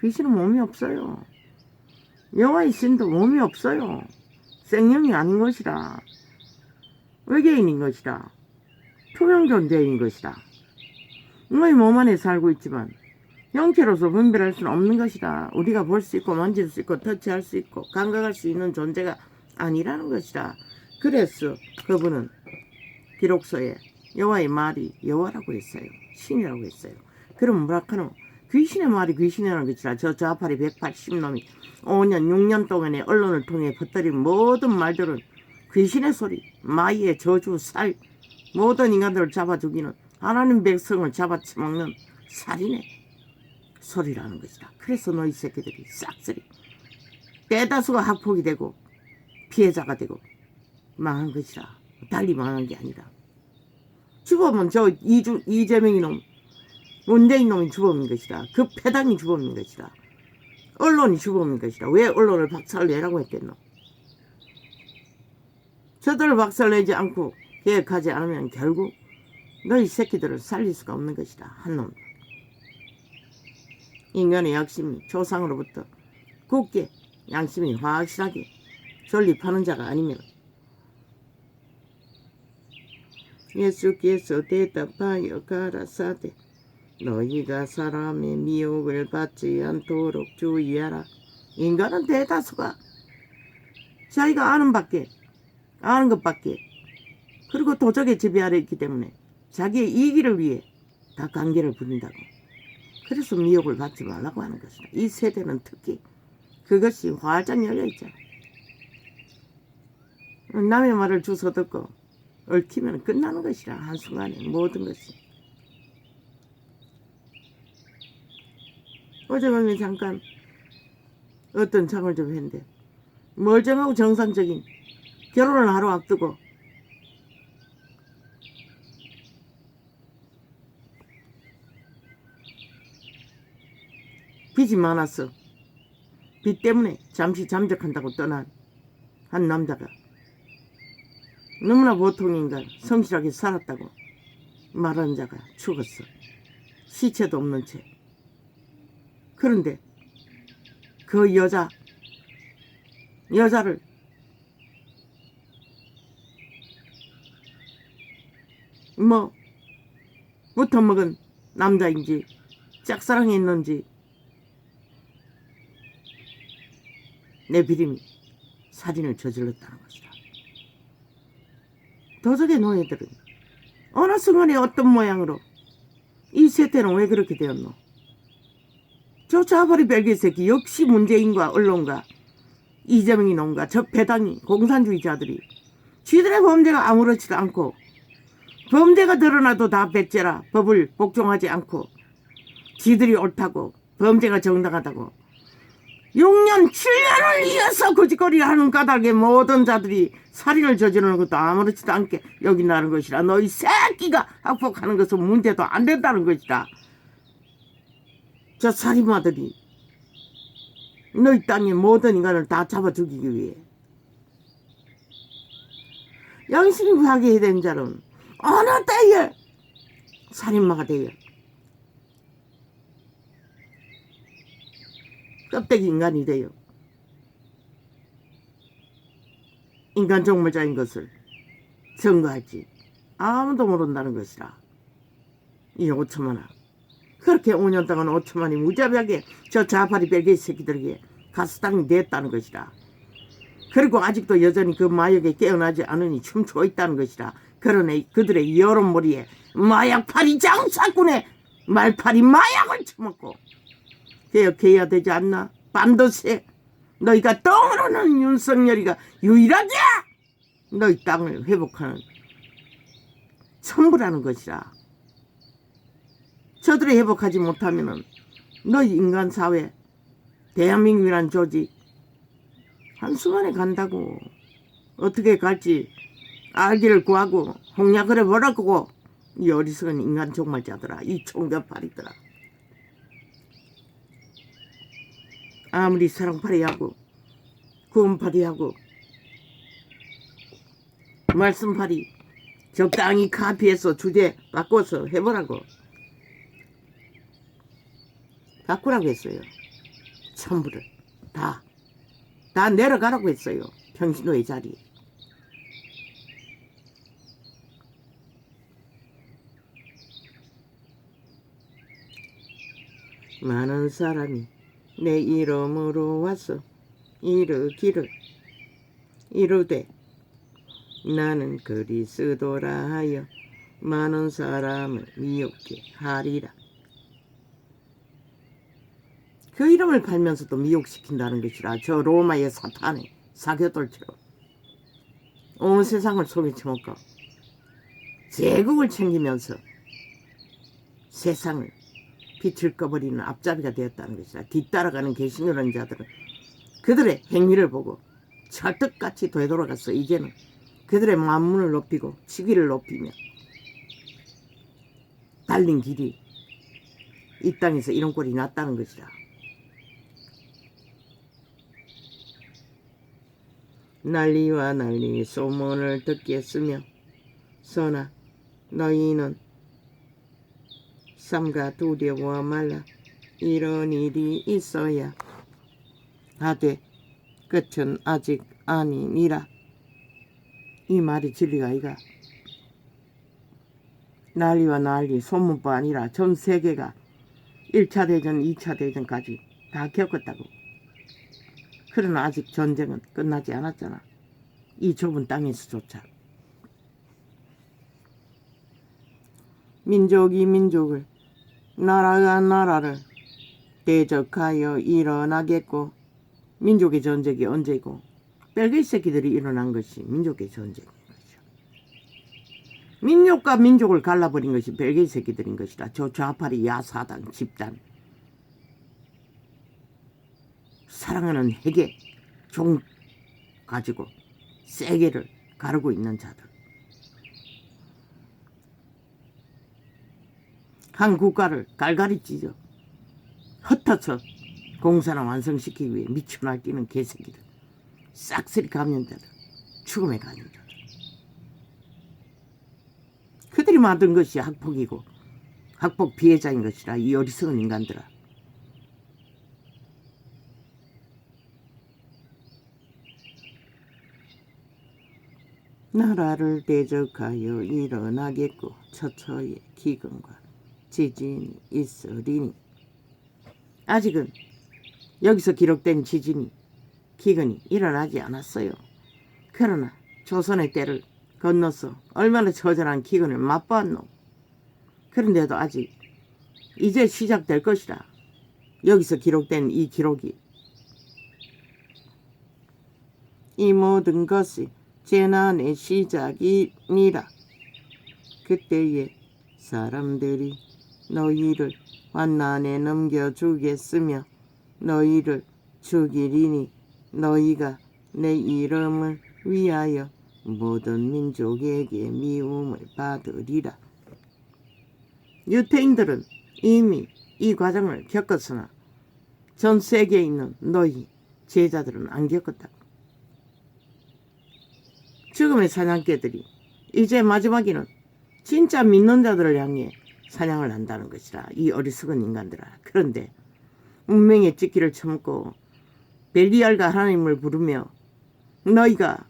귀신은 몸이 없어요. 여호와의 신도 몸이 없어요. 생명이 아닌 것이다. 외계인인 것이다. 투명 존재인 것이다. 너희 몸 안에 살고 있지만 형체로서 분별할 수는 없는 것이다. 우리가 볼 수 있고 만질 수 있고 터치할 수 있고 감각할 수 있는 존재가 아니라는 것이다. 그래서 그분은 기록서에 여호와의 말이 여호와라고 했어요. 신이라고 했어요. 그럼 뭐라카노? 귀신의 말이 귀신이라는 것이라. 저 좌파리 180놈이 5년 6년 동안에 언론을 통해 퍼뜨린 모든 말들은 귀신의 소리, 마귀의 저주, 살, 모든 인간들을 잡아 죽이는 하나님 백성을 잡아치먹는 살인의 소리라는 것이다. 그래서 너희 새끼들이 싹쓸이 대다수가 학폭이 되고 피해자가 되고 망한 것이라. 달리 망한 게 아니라. 주범은 저 이재명이 놈, 문재인 놈이 주범인 것이다. 그 패당이 주범인 것이다. 언론이 주범인 것이다. 왜 언론을 박살내라고 했겠노? 저들을 박살내지 않고 개혁하지 않으면 결국 너희 새끼들을 살릴 수가 없는 것이다. 한 놈. 인간의 양심이 조상으로부터 굳게 양심이 확실하게 존립하는 자가 아니면. 예수께서 대답하여 가라사대 너희가 사람의 미혹을 받지 않도록 주의하라. 인간은 대다수가 자기가 아는 것밖에 그리고 도적의 지배 아래 있기 때문에 자기의 이기를 위해 다 관계를 부린다고. 그래서 미혹을 받지 말라고 하는 것이다. 이 세대는 특히 그것이 활짝 열려있잖아. 남의 말을 주워 듣고 얽히면 끝나는 것이라. 한순간에 모든 것이. 어젯밤에 잠깐 어떤 장을 좀 했는데 멀쩡하고 정상적인 결혼을 하루 앞두고 빚이 많아서 빚 때문에 잠시 잠적한다고 떠난 한 남자가 너무나 보통 인간 성실하게 살았다고 말하는 자가 죽었어. 시체도 없는 채. 그런데 그 여자를 뭐 붙어먹은 남자인지 짝사랑했는지 내 비림이 살인을 저질렀다는 것이다. 도적의 노예들은 어느 순간에 어떤 모양으로 이 세태는 왜 그렇게 되었노? 저 자바리 벨기 새끼 역시 문재인과 언론과 이재명이 놈과 저 배당이 공산주의자들이 쥐들의 범죄가 아무렇지도 않고 범죄가 드러나도 다 배째라 법을 복종하지 않고 지들이 옳다고 범죄가 정당하다고 6년 7년을 이어서 거짓거리를 하는 까닭에 모든 자들이 살인을 저지르는 것도 아무렇지도 않게 여긴다는 것이라. 너희 새끼가 학폭하는 것은 문제도 안 된다는 것이라. 저 살인마들이 너희 땅의 모든 인간을 다 잡아 죽이기 위해 양심이 파괴된 자는 어느 때에 살인마가 되어 껍데기 인간이 되어 인간 종물자인 것을 증거할지 아무도 모른다는 것이라. 이 5천만원 그렇게 5년 동안 5천만이 무자비하게 저 자파리 벨기 새끼들에게 가스땅이 됐다는 것이라. 그리고 아직도 여전히 그 마약에 깨어나지 않으니 춤추고 있다는 것이라. 그러네 그들의 여론몰이에 마약파리 장사꾼의 말파리 마약을 처먹고 개혁해야 되지 않나? 반드시 너희가 떠오르는 윤석열이가 유일하게 너희 땅을 회복하는 천부라는 것이라. 저들이 회복하지 못하면은 너희 인간사회 대한민국이란 조직 한순간에 간다고. 어떻게 갈지 알기를 구하고 홍약을 해보라고. 이 어리석은 인간 종말자들아, 이 총변파리들아. 아무리 사랑파리하고 구원파리하고 말씀파리 적당히 카피해서 주제 바꿔서 해보라고. 바꾸라고 했어요. 전부를 다 내려가라고 했어요. 평신도의 자리. 많은 사람이 내 이름으로 와서 이르기를 이르되 나는 그리스도라 하여 많은 사람을 미혹게 하리라. 그 이름을 팔면서도 미혹시킨다는 것이라. 저 로마의 사탄의 사교돌처럼 온 세상을 속에 쳐먹고 제국을 챙기면서 세상을 빛을 꺼버리는 앞잡이가 되었다는 것이라. 뒤따라가는 개신이라는 자들은 그들의 행위를 보고 찰떡같이 되돌아가서 이제는 그들의 만문을 높이고 치기를 높이며 달린 길이 이 땅에서 이런 꼴이 났다는 것이라. 난리와 난리 소문을 듣겠으며 서나 너희는 삼가 두려워 말라. 이런 일이 있어야 하되 끝은 아직 아니니라. 이 말이 진리가 아이가. 난리와 난리 소문뿐 아니라 전 세계가 1차 대전 2차 대전까지 다 겪었다고. 그러나 아직 전쟁은 끝나지 않았잖아. 이 좁은 땅에서조차. 민족이 민족을 나라가 나라를 대적하여 일어나겠고. 민족의 전쟁이 언제고 벨기 새끼들이 일어난 것이 민족의 전쟁인 것이죠. 민족과 민족을 갈라버린 것이 벨기 새끼들인 것이라. 저 좌파리 야사당 집단 사랑하는 핵의 종 가지고 세계를 가르고 있는 자들. 한 국가를 갈갈이 찢어 흩어서 공산화 완성시키기 위해 미쳐 날뛰는 개새끼들, 싹쓸이 감염자들, 죽음의 감염자들. 그들이 만든 것이 학폭이고 학폭 피해자인 것이라. 이 어리석은 인간들아. 나라를 대적하여 일어나겠고 처처의 기근과 지진이 있으리니. 아직은 여기서 기록된 지진이 기근이 일어나지 않았어요. 그러나 조선의 때를 건너서 얼마나 처절한 기근을 맛보았노. 그런데도 아직 이제 시작될 것이라. 여기서 기록된 이 기록이 이 모든 것이 재난의 시작이니라. 그때에 사람들이 너희를 환난에 넘겨주겠으며 너희를 죽이리니 너희가 내 이름을 위하여 모든 민족에게 미움을 받으리라. 유태인들은 이미 이 과정을 겪었으나 전 세계에 있는 너희 제자들은 안 겪었다. 죽음의 사냥개들이 이제 마지막에는 진짜 믿는 자들을 향해 사냥을 한다는 것이라. 이 어리석은 인간들아. 그런데 운명의 찢기를 처먹고 벨리알과 하나님을 부르며 너희가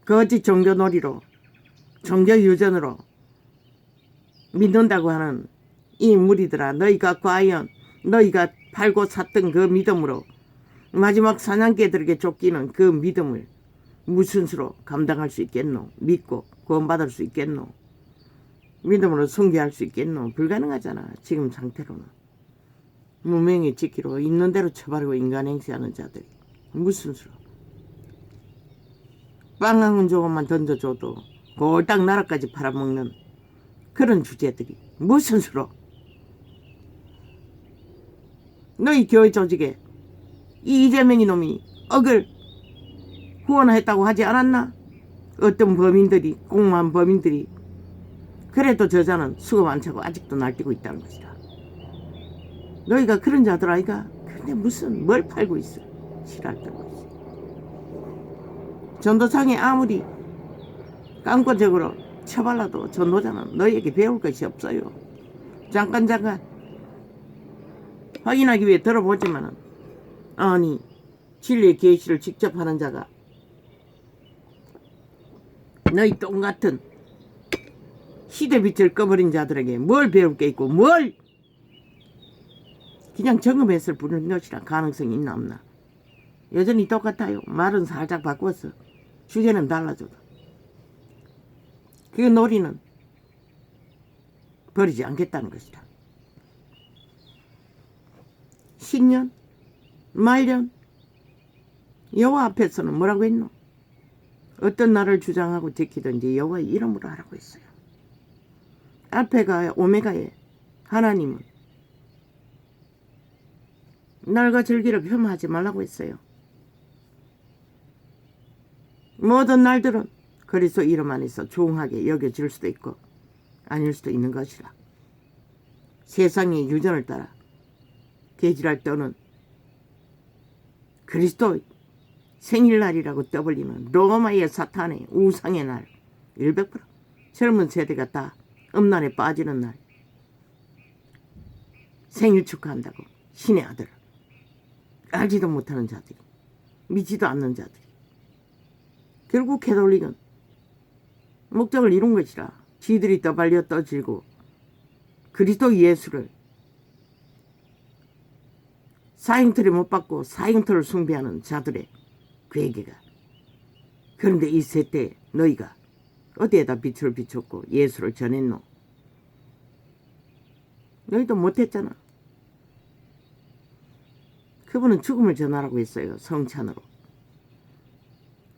거짓 종교놀이로 종교유전으로 믿는다고 하는 이 무리들아, 너희가 과연 너희가 팔고 샀던 그 믿음으로 마지막 사냥개들에게 쫓기는 그 믿음을 무슨 수로 감당할 수 있겠노? 믿고 구원받을 수 있겠노? 믿음으로 순교할 수 있겠노? 불가능하잖아. 지금 상태로는. 무명의 지키로 있는 대로 처바르고 인간 행세하는 자들이 무슨 수로. 빵 한 조금만 던져줘도 골딱 나라까지 팔아먹는 그런 주제들이 무슨 수로. 너희 교회 조직에 이 이재명이 놈이 억을 후원했다고 하지 않았나? 어떤 범인들이, 공무원 범인들이. 그래도 저자는 수급 안 차고 아직도 날뛰고 있다는 것이다. 너희가 그런 자들 아이가? 근데 무슨 뭘 팔고 있어? 지랄 떨고 있어. 전도상에 아무리 깡권적으로 쳐발라도 전도자는 너희에게 배울 것이 없어요. 잠깐 확인하기 위해 들어보지만은 아니 진리의 계시를 직접 하는 자가 너희 똑같은 시대빛을 꺼버린 자들에게 뭘 배울 게 있고 뭘 그냥 점검해서 부르는 것이라. 가능성이 있나 없나. 여전히 똑같아요. 말은 살짝 바꾸었어. 주제는 달라져도. 그 놀이는 버리지 않겠다는 것이다. 신년, 말년, 여호와 앞에서는 뭐라고 했노? 어떤 날을 주장하고 지키든지 여호와의 이름으로 하라고 했어요. 알파가 오메가의 하나님은 날과 절기를 폄하하지 말라고 했어요. 모든 날들은 그리스도 이름 안에서 조용하게 여겨질 수도 있고 아닐 수도 있는 것이라. 세상의 유전을 따라 계절할 때는 그리스도 생일날이라고 떠벌리는 로마의 사탄의 우상의 날 100% 젊은 세대가 다 음란에 빠지는 날 생일 축하한다고 신의 아들 알지도 못하는 자들이 믿지도 않는 자들이 결국 캐톨릭은 목적을 이룬 것이라. 지들이 떠발려 떠질고 그리스도 예수를 사형틀에 못 박고 사형틀을 숭배하는 자들의 괴계가. 그런데 이 세대에 너희가 어디에다 빛을 비췄고 예수를 전했노? 너희도 못했잖아. 그분은 죽음을 전하라고 했어요. 성찬으로.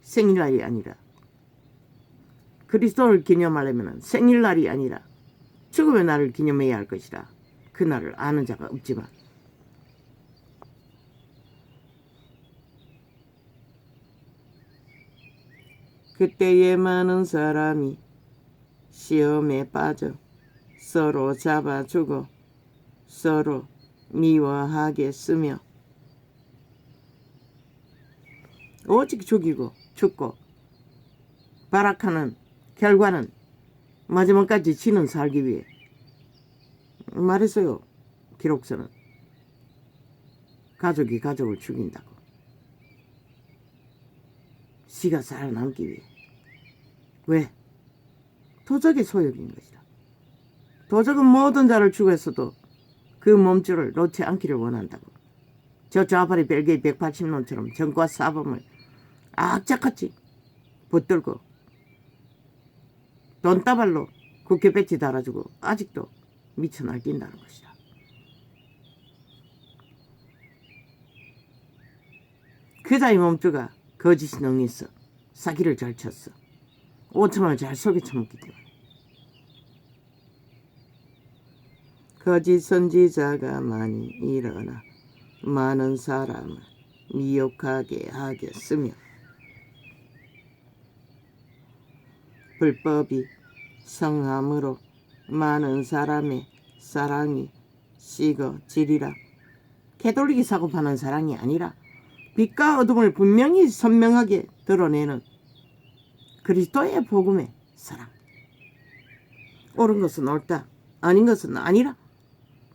생일날이 아니라. 그리스도를 기념하려면 생일날이 아니라 죽음의 날을 기념해야 할 것이라. 그 날을 아는 자가 없지만 그때에 많은 사람이 시험에 빠져 서로 잡아주고 서로 미워하겠으며 오직 죽이고 죽고 발악하는 결과는 마지막까지 지는 살기 위해 말했어요. 기록서는 가족이 가족을 죽인다고. 씨가 살아남기 위해. 왜? 도적의 소욕인 것이다. 도적은 모든 자를 죽였어도 그 몸줄을 놓지 않기를 원한다고. 저 좌파리 벨기에 180놈처럼 정과 사범을 악착같이 붙들고 돈다발로 국회 배지 달아주고 아직도 미쳐 날뛴다는 것이다. 그자의 몸주가 거짓이 능했어. 사기를 잘 쳤어. 5천원을 잘 속여 처먹기 때문에. 거짓 선지자가 많이 일어나 많은 사람을 미혹하게 하겠으며 불법이 성함으로 많은 사람의 사랑이 식어지리라. 캐톨릭이 사고 파는 사랑이 아니라 빛과 어둠을 분명히 선명하게 드러내는 그리스도의 복음의 사랑. 옳은 것은 옳다, 아닌 것은 아니라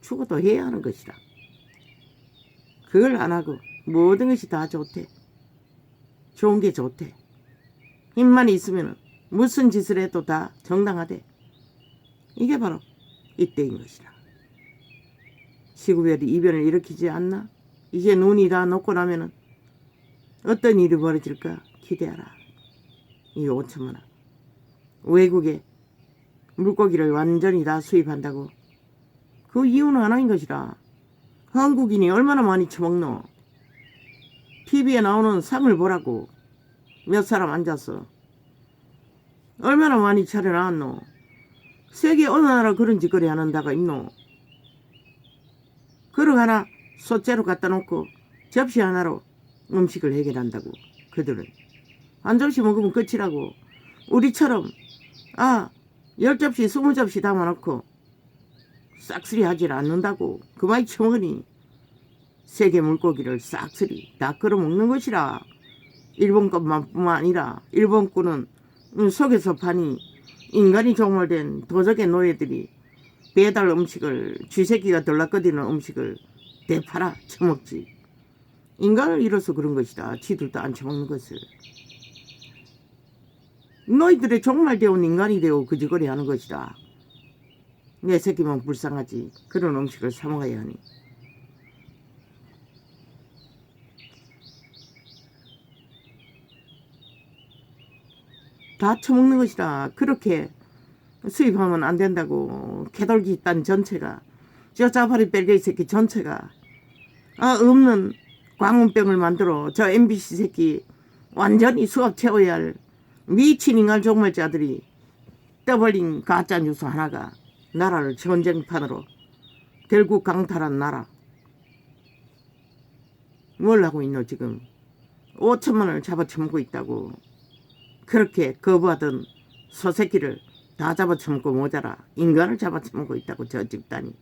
추구도 해야 하는 것이다. 그걸 안 하고 모든 것이 다 좋대. 좋은 게 좋대. 힘만 있으면 무슨 짓을 해도 다 정당하대. 이게 바로 이때인 것이다. 시구별이 이변을 일으키지 않나? 이제 눈이 다 녹고 나면은 어떤 일이 벌어질까 기대하라. 이 5천만 원. 외국에 물고기를 완전히 다 수입한다고. 그 이유는 하나인 것이라. 한국인이 얼마나 많이 처먹노. TV에 나오는 상을 보라고. 몇 사람 앉아서 얼마나 많이 차려놨노. 세계 어느 나라 그런 짓거리 하는 데가 있노. 그릇 하나 소째로 갖다 놓고 접시 하나로 음식을 해결한다고. 그들은 한 접시 먹으면 끝이라고. 우리처럼 10접시 20접시 담아놓고 싹쓸이 하질 않는다고. 그 많이 처먹으니 세계 물고기를 싹쓸이 다 끌어먹는 것이라. 일본 것만 뿐만 아니라 일본 꾼은 속에서 파니 인간이 종말된 도적의 노예들이 배달 음식을 쥐새끼가 들락거리는 음식을 대팔아 처먹지. 인간을 잃어서 그런 것이다. 지들도 안 처먹는 것을. 너희들의 종말되온 인간이 되어 그지거리 하는 것이다. 내 새끼만 불쌍하지. 그런 음식을 사 먹어야 하니. 다 처먹는 것이다. 그렇게 수입하면 안 된다고. 개돌기 딴 전체가, 저 짜파리 벨게이 새끼 전체가 없는 광운병을 만들어 저 MBC 새끼 완전히 수업 채워야 할 미친 인간 종말자들이 떠벌린 가짜뉴스 하나가 나라를 전쟁판으로 결국 강탈한 나라. 뭘 하고 있노 지금. 5천만 원을 잡아쳐먹고 있다고. 그렇게 거부하던 소새끼를 다 잡아쳐먹고 모자라 인간을 잡아쳐먹고 있다고. 저 집단이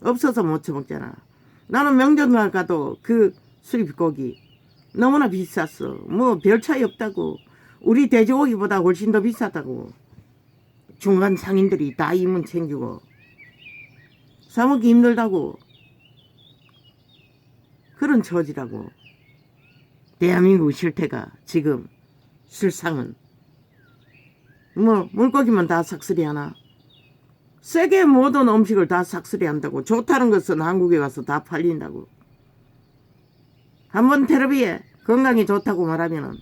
없어서 못 처먹잖아. 나는 명절날 가도 그 수입고기 너무나 비쌌어. 뭐 별 차이 없다고. 우리 돼지고기보다 훨씬 더 비싸다고. 중간 상인들이 다 이문 챙기고 사먹기 힘들다고. 그런 처지라고. 대한민국 실태가 지금 실상은 뭐 물고기만 다 싹쓸이 하나. 세계 모든 음식을 다 싹쓸이 한다고. 좋다는 것은 한국에 가서 다 팔린다고. 한번 텔레비에 건강에 좋다고 말하면은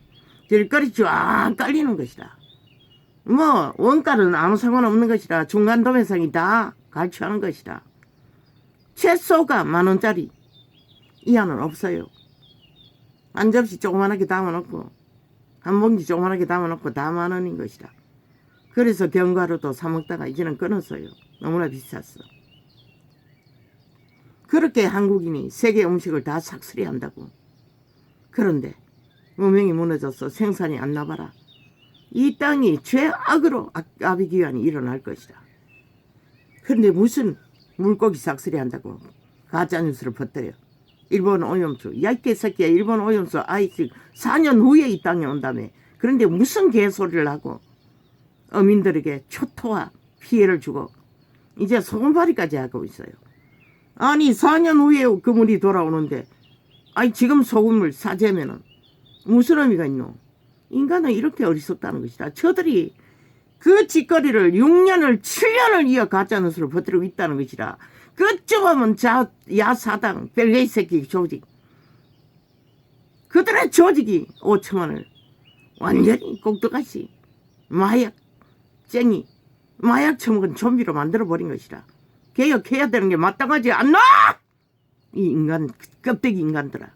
길거리 쫙 깔리는 것이다. 뭐 원가는 아무 상관없는 것이다. 중간 도매상이 다 갈취하는 것이다. 채소가 10,000원짜리 이하는 없어요. 한 접시 조그만하게 담아놓고 한 봉지 조그만하게 담아놓고 다 10,000원인 것이다. 그래서 견과류도 사 먹다가 이제는 끊었어요. 너무나 비쌌어. 그렇게 한국인이 세계 음식을 다 싹쓸이 한다고. 그런데 문명이 무너져서 생산이 안 나봐라. 이 땅이 죄악으로 아비규환이 일어날 것이다. 그런데 무슨 물고기 싹쓸이 한다고 가짜뉴스를 퍼뜨려. 일본 오염수. 야, 이 개새끼야. 일본 오염수 아이스 4년 후에 이 땅에 온다며. 그런데 무슨 개소리를 하고 어민들에게 초토화 피해를 주고 이제 소금파리까지 하고 있어요. 아니 4년 후에 그 물이 돌아오는데 지금 소금을 사재면은 무슨 의미가 있노? 인간은 이렇게 어리석다는 것이다. 저들이 그 짓거리를 6년을 7년을 이어 가짜뉴스를 퍼뜨리고 있다는 것이다. 그쪽 하면 야사당 벨게이 새끼 조직 그들의 조직이 5천원을 완전히 꼭두가시 마약쟁이 마약 처먹은 좀비로 만들어버린 것이라. 개혁해야 되는 게 마땅하지 않나? 이 인간 껍데기 인간들아.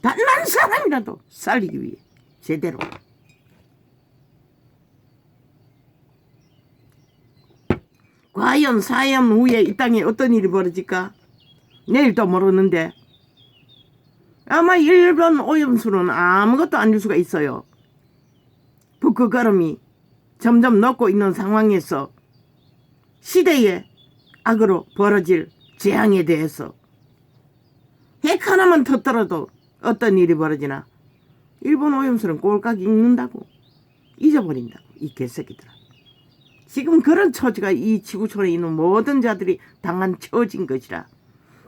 단 한 사람이라도 살리기 위해 제대로 과연 4년 후에 이 땅에 어떤 일이 벌어질까? 내일도 모르는데 아마 일본 오염수는 아무것도 아닐 수가 있어요. 북극걸음이 점점 녹고 있는 상황에서 시대의 악으로 벌어질 재앙에 대해서 핵 하나만 터뜨려도 어떤 일이 벌어지나? 일본 오염수는 꼴깍 읽는다고 잊어버린다고 이 개새끼들아. 지금 그런 처지가 이 지구촌에 있는 모든 자들이 당한 처지인 것이라.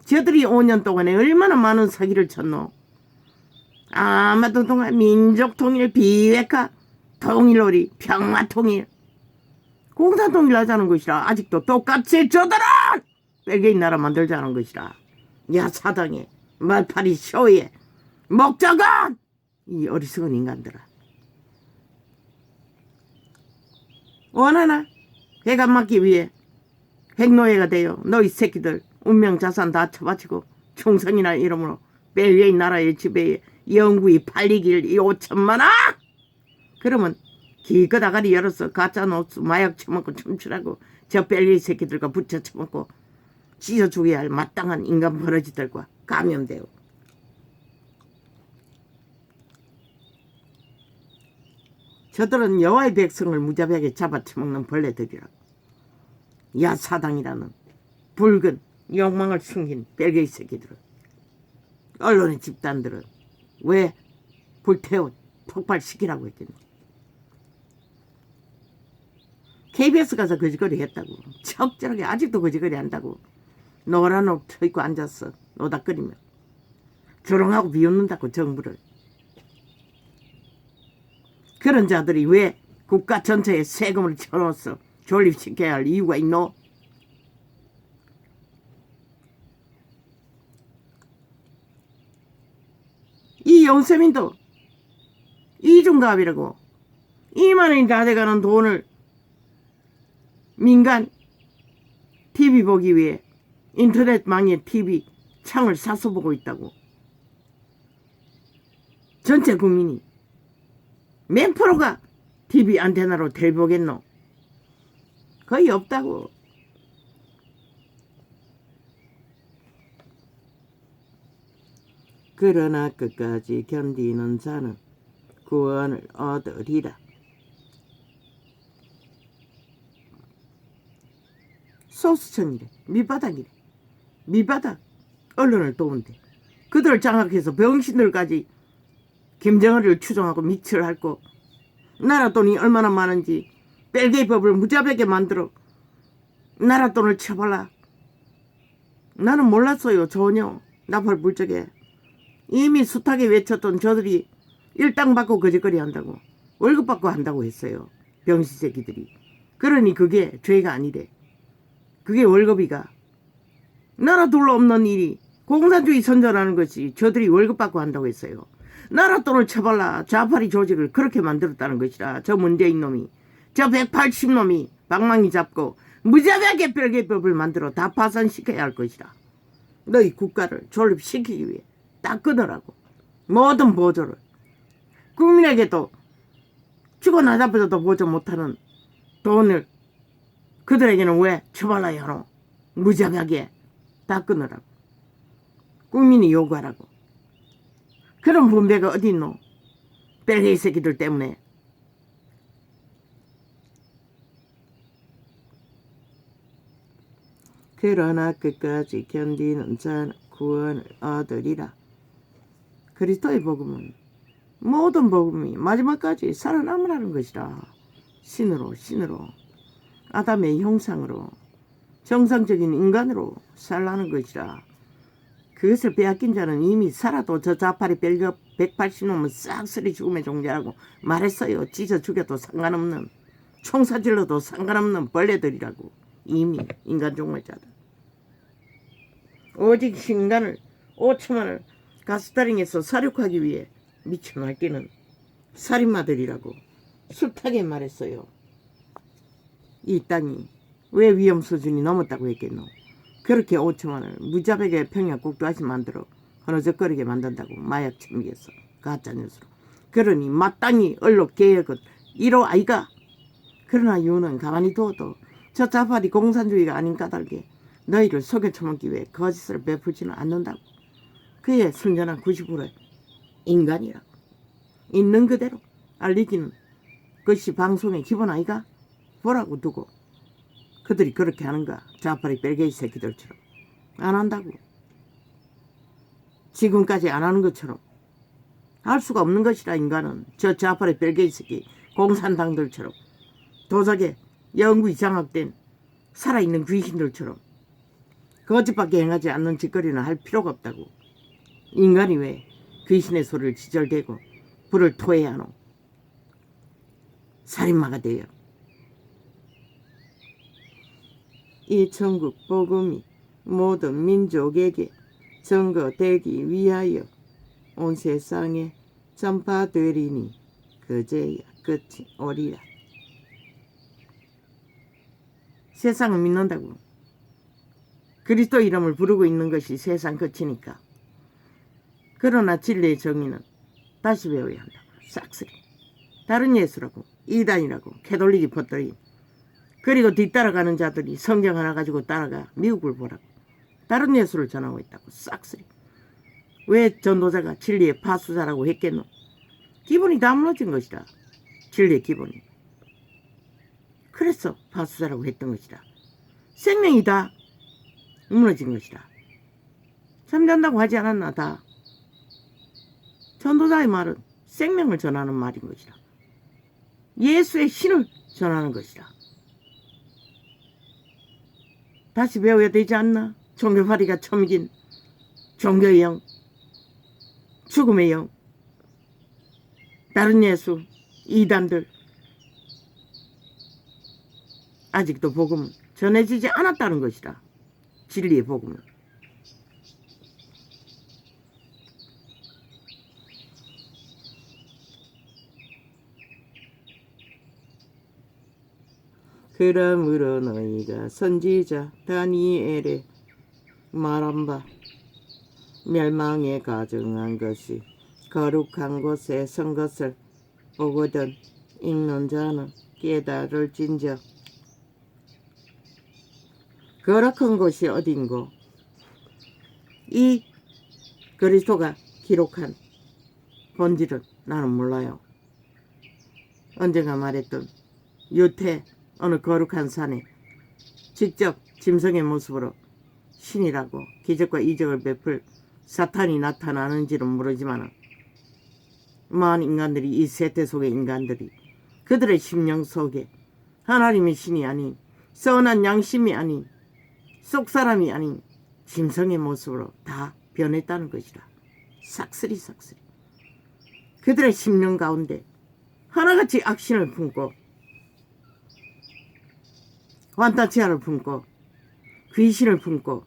저들이 5년 동안에 얼마나 많은 사기를 쳤노. 아마도 동안 민족통일, 비핵화, 통일놀이, 평화통일, 공산통일 하자는 것이라. 아직도 똑같이 저들은 벨기에 나라 만들자는 것이라. 야 사당에 말파리 쇼에 목적은 이 어리석은 인간들아. 원하나? 해가 맞기 위해 핵노예가 되어 너희 새끼들 운명 자산 다 처바치고 충성이나 이름으로 벨기에 나라의 지배에 영구히 팔리길 이 5천만아! 그러면 기껏 아가리 열어서 가짜 노트 마약 처먹고 춤추라고 저 벨기에 새끼들과 붙여 처먹고 찢어 죽여야 할 마땅한 인간 버러지들과 감염되어 저들은 여호와의 백성을 무자비하게 잡아쳐먹는 벌레들이라고. 야 사당이라는 붉은 욕망을 숨긴 벨기에 새끼들은, 언론의 집단들은 왜 불태워 폭발시키라고 했겠니? KBS 가서 거짓거리 했다고. 적절하게 아직도 거짓거리 한다고. 노란 옷 입고 앉았어 노닥거리며 조롱하고 비웃는다고 정부를. 그런 자들이 왜 국가 전체에 세금을 쳐넣어서 존립시켜야 할 이유가 있노? 이 영세민도 이중갑이라고 2만원이 다 돼가는 돈을 민간 TV 보기 위해 인터넷망의 TV 창을 사서 보고 있다고. 전체 국민이 몇 프로가 TV 안테나로 텔 보겠노? 거의 없다고. 그러나 끝까지 견디는 자는 구원을 얻으리라. 소수천이래. 밑바닥이래. 밑바닥 언론을 도운대. 그들을 장악해서 병신들까지 김정은을 추종하고 미치를 할고 나라 돈이 얼마나 많은지 벨기에 법을 무자비하게 만들어 나라 돈을 쳐발라. 나는 몰랐어요. 전혀. 나팔 불적에 이미 숱하게 외쳤던 저들이 일당 받고 거짓거리 한다고, 월급 받고 한다고 했어요. 병신 새끼들이. 그러니 그게 죄가 아니래. 그게 월급이가. 나라 둘러 없는 일이 공산주의 선전하는 것이 저들이 월급 받고 한다고 했어요. 나라 돈을 쳐발라 좌파리 조직을 그렇게 만들었다는 것이라. 저 문재인 놈이, 저 180놈이 방망이 잡고 무자비하게 별개법을 만들어 다 파산시켜야 할 것이라. 너희 국가를 존립시키기 위해 딱 끊으라고. 모든 보조를. 국민에게도 죽어나자마자도 보조 못하는 돈을 그들에게는 왜 처발라야 하노? 무자비하게 다 끊으라고. 국민이 요구하라고. 그런 분배가 어디 있노? 벨기에 새끼들 때문에. 그러나 끝까지 견디는 자는 구원을 얻으리라. 그리스도의 복음은 모든 복음이 마지막까지 살아남으라는 것이라. 신으로 아담의 형상으로 정상적인 인간으로 살라는 것이라. 그것을 빼앗긴 자는 이미 살아도 저 자파리 벨기에 180놈은 싹쓸이 죽음의 종자라고 말했어요. 찢어 죽여도 상관없는, 총사질러도 상관없는 벌레들이라고. 이미 인간 종말자들. 오직 인간을 5천만을 가스다링에서 사륙하기 위해 미쳐 날뛰는 살인마들이라고 숱하게 말했어요. 이 땅이 왜 위험 수준이 넘었다고 했겠노? 그렇게 5천만을 무자백의 평양국도다시 만들어 흐느적거리게 만든다고 마약 챙기겠어. 가짜뉴스로. 그러니 마땅히 언론 개혁은 1호 아이가. 그러나 유는 가만히 두어도 저 자파리 공산주의가 아닌 까닭에 너희를 속여 처먹기 위해 거짓을 베풀지는 않는다고. 그의 순전한 90%의 인간이라고. 있는 그대로 알리기는 그것이 방송의 기본 아이가. 보라고 두고 그들이 그렇게 하는가? 자파리 뺄개이 새끼들처럼 안 한다고. 지금까지 안 하는 것처럼 할 수가 없는 것이라. 인간은 저 자파리 뺄개이 새끼 공산당들처럼 도적에 영구히 장악된 살아있는 귀신들처럼 거짓밖에 행하지 않는 짓거리는 할 필요가 없다고. 인간이 왜 귀신의 소리를 지절대고 불을 토해야 하노? 살인마가 되어 이 천국 복음이 모든 민족에게 전거되기 위하여 온 세상에 전파되리니 그제야 끝이 오리라. 세상을 믿는다고. 그리스도 이름을 부르고 있는 것이 세상 끝이니까. 그러나 진리의 정의는 다시 배워야 한다고. 싹쓸이. 다른 예수라고, 이단이라고, 캐톨릭이 퍼뜨린. 그리고 뒤따라가는 자들이 성경 하나 가지고 따라가 미국을 보라고. 다른 예수를 전하고 있다고. 싹쓸이. 왜 전도자가 진리의 파수자라고 했겠노? 기본이 다 무너진 것이다. 진리의 기본이. 그래서 파수자라고 했던 것이다. 생명이 다 무너진 것이다. 잠잔다고 하지 않았나? 다. 전도자의 말은 생명을 전하는 말인 것이다. 예수의 신을 전하는 것이다. 다시 배워야 되지 않나? 종교파리가 처먹인 종교의 영, 죽음의 영, 다른 예수, 이단들. 아직도 복음은 전해지지 않았다는 것이다. 진리의 복음은. 그러므로 너희가 선지자 다니엘의 말한 바 멸망에 가증한 것이 거룩한 곳에 선 것을 보거든 읽는 자는 깨달을진저. 거룩한 곳이 어딘고? 이 그리스도가 기록한 본질은 나는 몰라요. 언젠가 말했던 유태 어느 거룩한 산에 직접 짐승의 모습으로 신이라고 기적과 이적을 베풀 사탄이 나타나는지는 모르지만 많은 인간들이, 이 세태 속의 인간들이 그들의 심령 속에 하나님의 신이 아닌, 선한 양심이 아닌, 속사람이 아닌 짐승의 모습으로 다 변했다는 것이다. 싹쓸이. 그들의 심령 가운데 하나같이 악신을 품고 환타치아를 품고 귀신을 품고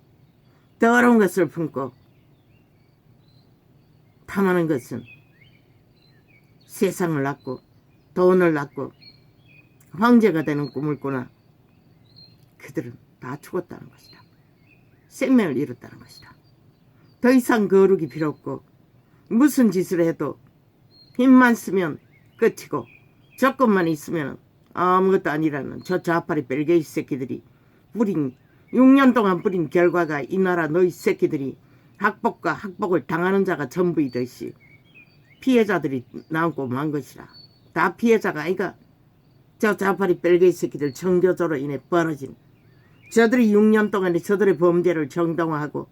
더러운 것을 품고 탐하는 것은 세상을 낳고 돈을 낳고 황제가 되는 꿈을 꾸나 그들은 다 죽었다는 것이다. 생명을 잃었다는 것이다. 더 이상 거룩이 필요 없고 무슨 짓을 해도 힘만 쓰면 끝이고 조건만 있으면 아무것도 아니라는 저 좌파리 벨게이 새끼들이 뿌린 6년 동안 뿌린 결과가 이 나라 너희 새끼들이 학폭과 학폭을 당하는 자가 전부이듯이 피해자들이 남고 만 것이라. 다 피해자가 아이가. 저 좌파리 벨게이 새끼들 정교조로 인해 벌어진 저들이 6년 동안에 저들의 범죄를 정당화하고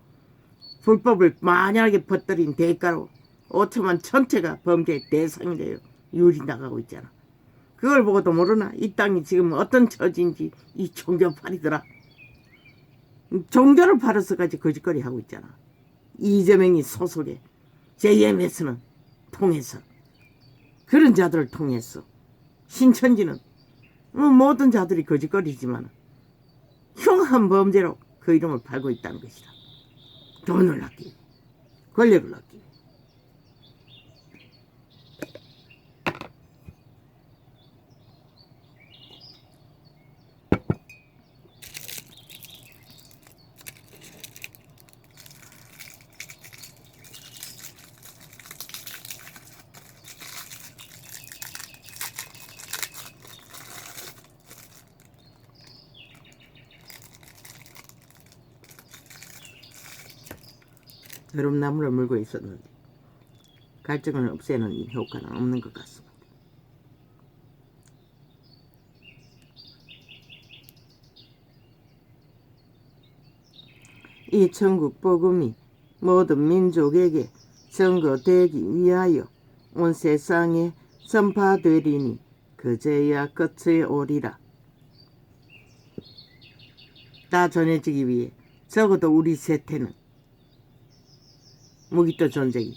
불법을 만약에 퍼뜨린 대가로 5천만 전체가 범죄의 대상이래요. 유리 나가고 있잖아. 그걸 보고도 모르나? 이 땅이 지금 어떤 처지인지. 이 종교파리더라. 종교를 팔아서까지 거짓거리 하고 있잖아. 이재명이 소속의 JMS는 통해서, 그런 자들을 통해서 신천지는 모든 자들이 거짓거리지만 흉한 범죄로 그 이름을 팔고 있다는 것이다. 돈을 얻기 위해, 권력을 얻기 위해. 드럼나무를 물고 있었는데 갈증을 없애는 효과는 없는 것 같습니다. 이 천국 복음이 모든 민족에게 전거되기 위하여 온 세상에 전파되리니 그제야 끝이 오리라. 다 전해지기 위해 적어도 우리 세태는 무기토 전쟁이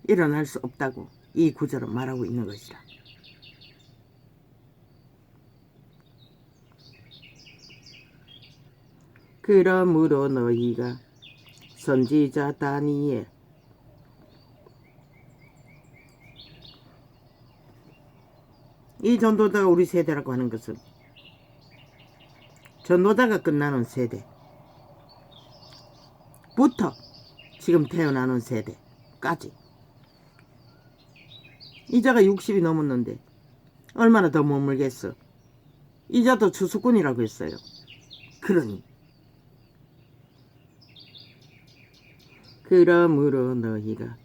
일어날 수 없다고 이 구절은 말하고 있는 것이라. 그러므로 너희가 선지자 다니엘 이 전도자가 우리 세대라고 하는 것은 전도자가 끝나는 세대부터 지금 태어나는 세대까지 이자가 60이 넘었는데 얼마나 더 머물겠어. 이자도 추수꾼이라고 했어요. 그러니 그러므로 너희가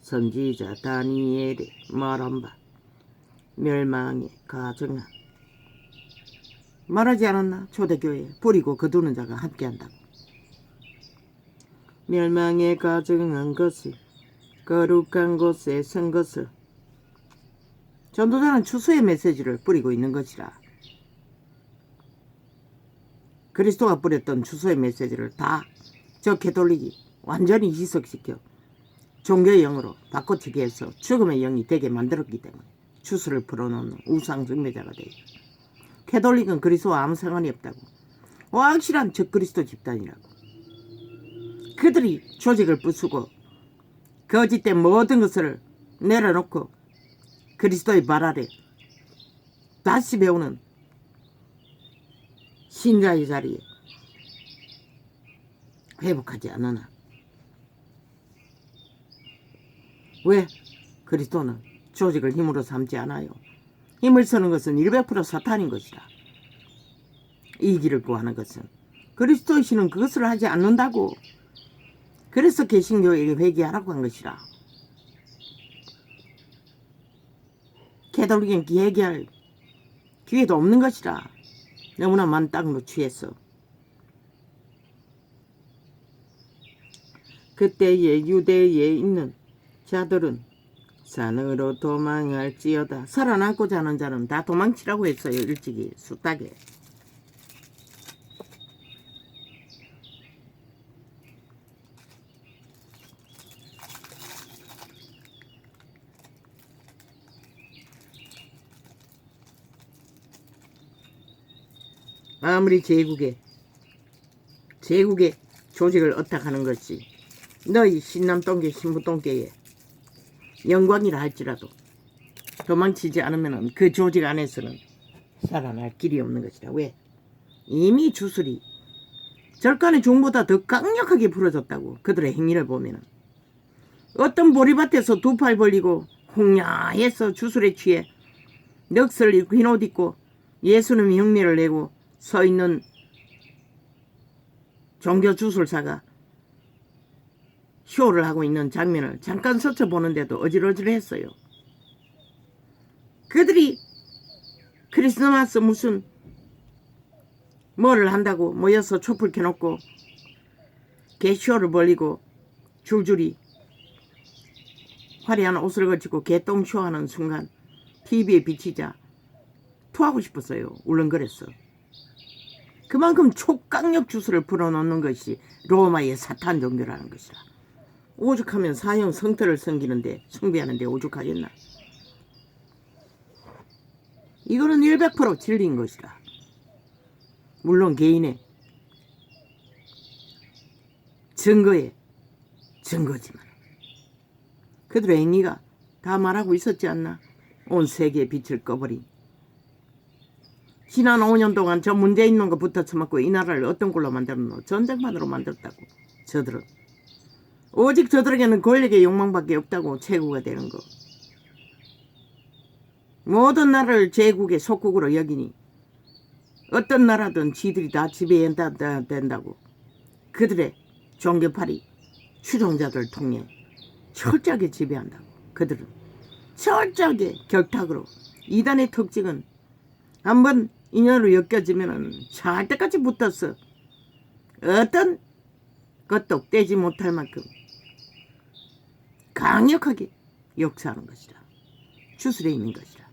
선지자 다니엘이 말한 바 멸망에 가증한 말하지 않았나? 초대교회에 뿌리고 거두는 자가 함께한다고. 멸망에 가증한 것이 거룩한 곳에 선 것을 전도자는 추수의 메시지를 뿌리고 있는 것이라. 그리스도가 뿌렸던 추수의 메시지를 다 저 캐톨릭이 완전히 희석시켜 종교의 영으로 바꿔치기 해서 죽음의 영이 되게 만들었기 때문에 추수를 풀어놓는 우상 숭배자가 되어 있다. 캐톨릭은 그리스도와 아무 상관이 없다고. 확실한 적그리스도 집단이라고. 그들이 조직을 부수고 거짓된 모든 것을 내려놓고 그리스도의 발 아래 다시 배우는 신자의 자리에 회복하지 않으나. 왜? 그리스도는 조직을 힘으로 삼지 않아요. 힘을 쓰는 것은 100% 사탄인 것이다. 이기를 구하는 것은. 그리스도이시는 그것을 하지 않는다고. 그래서 개신교에게 회개하라고 한 것이라. 캐톨릭은 회개할 기회도 없는 것이라. 너무나 많은 땅으로 취했어. 그때에 유대에 있는 자들은 산으로 도망할지어다. 살아남고자 하는 자는 다 도망치라고 했어요. 일찍이 숫닥에. 아무리 제국의 조직을 어탁하는 것이 너희 신남동계 신부동계의 영광이라 할지라도 도망치지 않으면 그 조직 안에서는 살아날 길이 없는 것이다. 왜? 이미 주술이 절간의 종보다 더 강력하게 부러졌다고. 그들의 행위를 보면은 어떤 보리밭에서 두 팔 벌리고 홍야해서 주술에 취해 넋을 잃고 흰옷 입고 예수님이 흉내를 내고 서 있는 종교 주술사가 쇼를 하고 있는 장면을 잠깐 스쳐보는데도 어질어질했어요. 그들이 크리스마스 무슨 뭐를 한다고 모여서 촛불 켜놓고 개쇼를 벌리고 줄줄이 화려한 옷을 걸치고 개똥쇼하는 순간 TV에 비치자 토하고 싶었어요. 울렁거렸어. 그만큼 초강력 주술을 불어넣는 것이 로마의 사탄 종교라는 것이라. 오죽하면 사형 성터를 섬기는데 숭배하는데 오죽하겠나. 이거는 100% 진리인 것이라. 물론 개인의 증거에 증거지만 그들의 행위가 다 말하고 있었지 않나. 온 세계의 빛을 꺼버린 지난 5년 동안 저 문제 있는 거부터 처먹고 이 나라를 어떤 걸로 만들었노? 전쟁만으로 만들었다고. 저들은 오직 저들에게는 권력의 욕망밖에 없다고. 제국가 되는 거. 모든 나라를 제국의 속국으로 여기니 어떤 나라든 지들이 다 지배해야 된다고. 그들의 종교파리 추종자들을 통해 철저하게 지배한다고. 그들은 철저하게 격탁으로. 이단의 특징은 한번 인연으로 엮여지면 잘 때까지 붙었어. 어떤 것도 떼지 못할 만큼 강력하게 역사하는 것이라. 주술에 있는 것이라.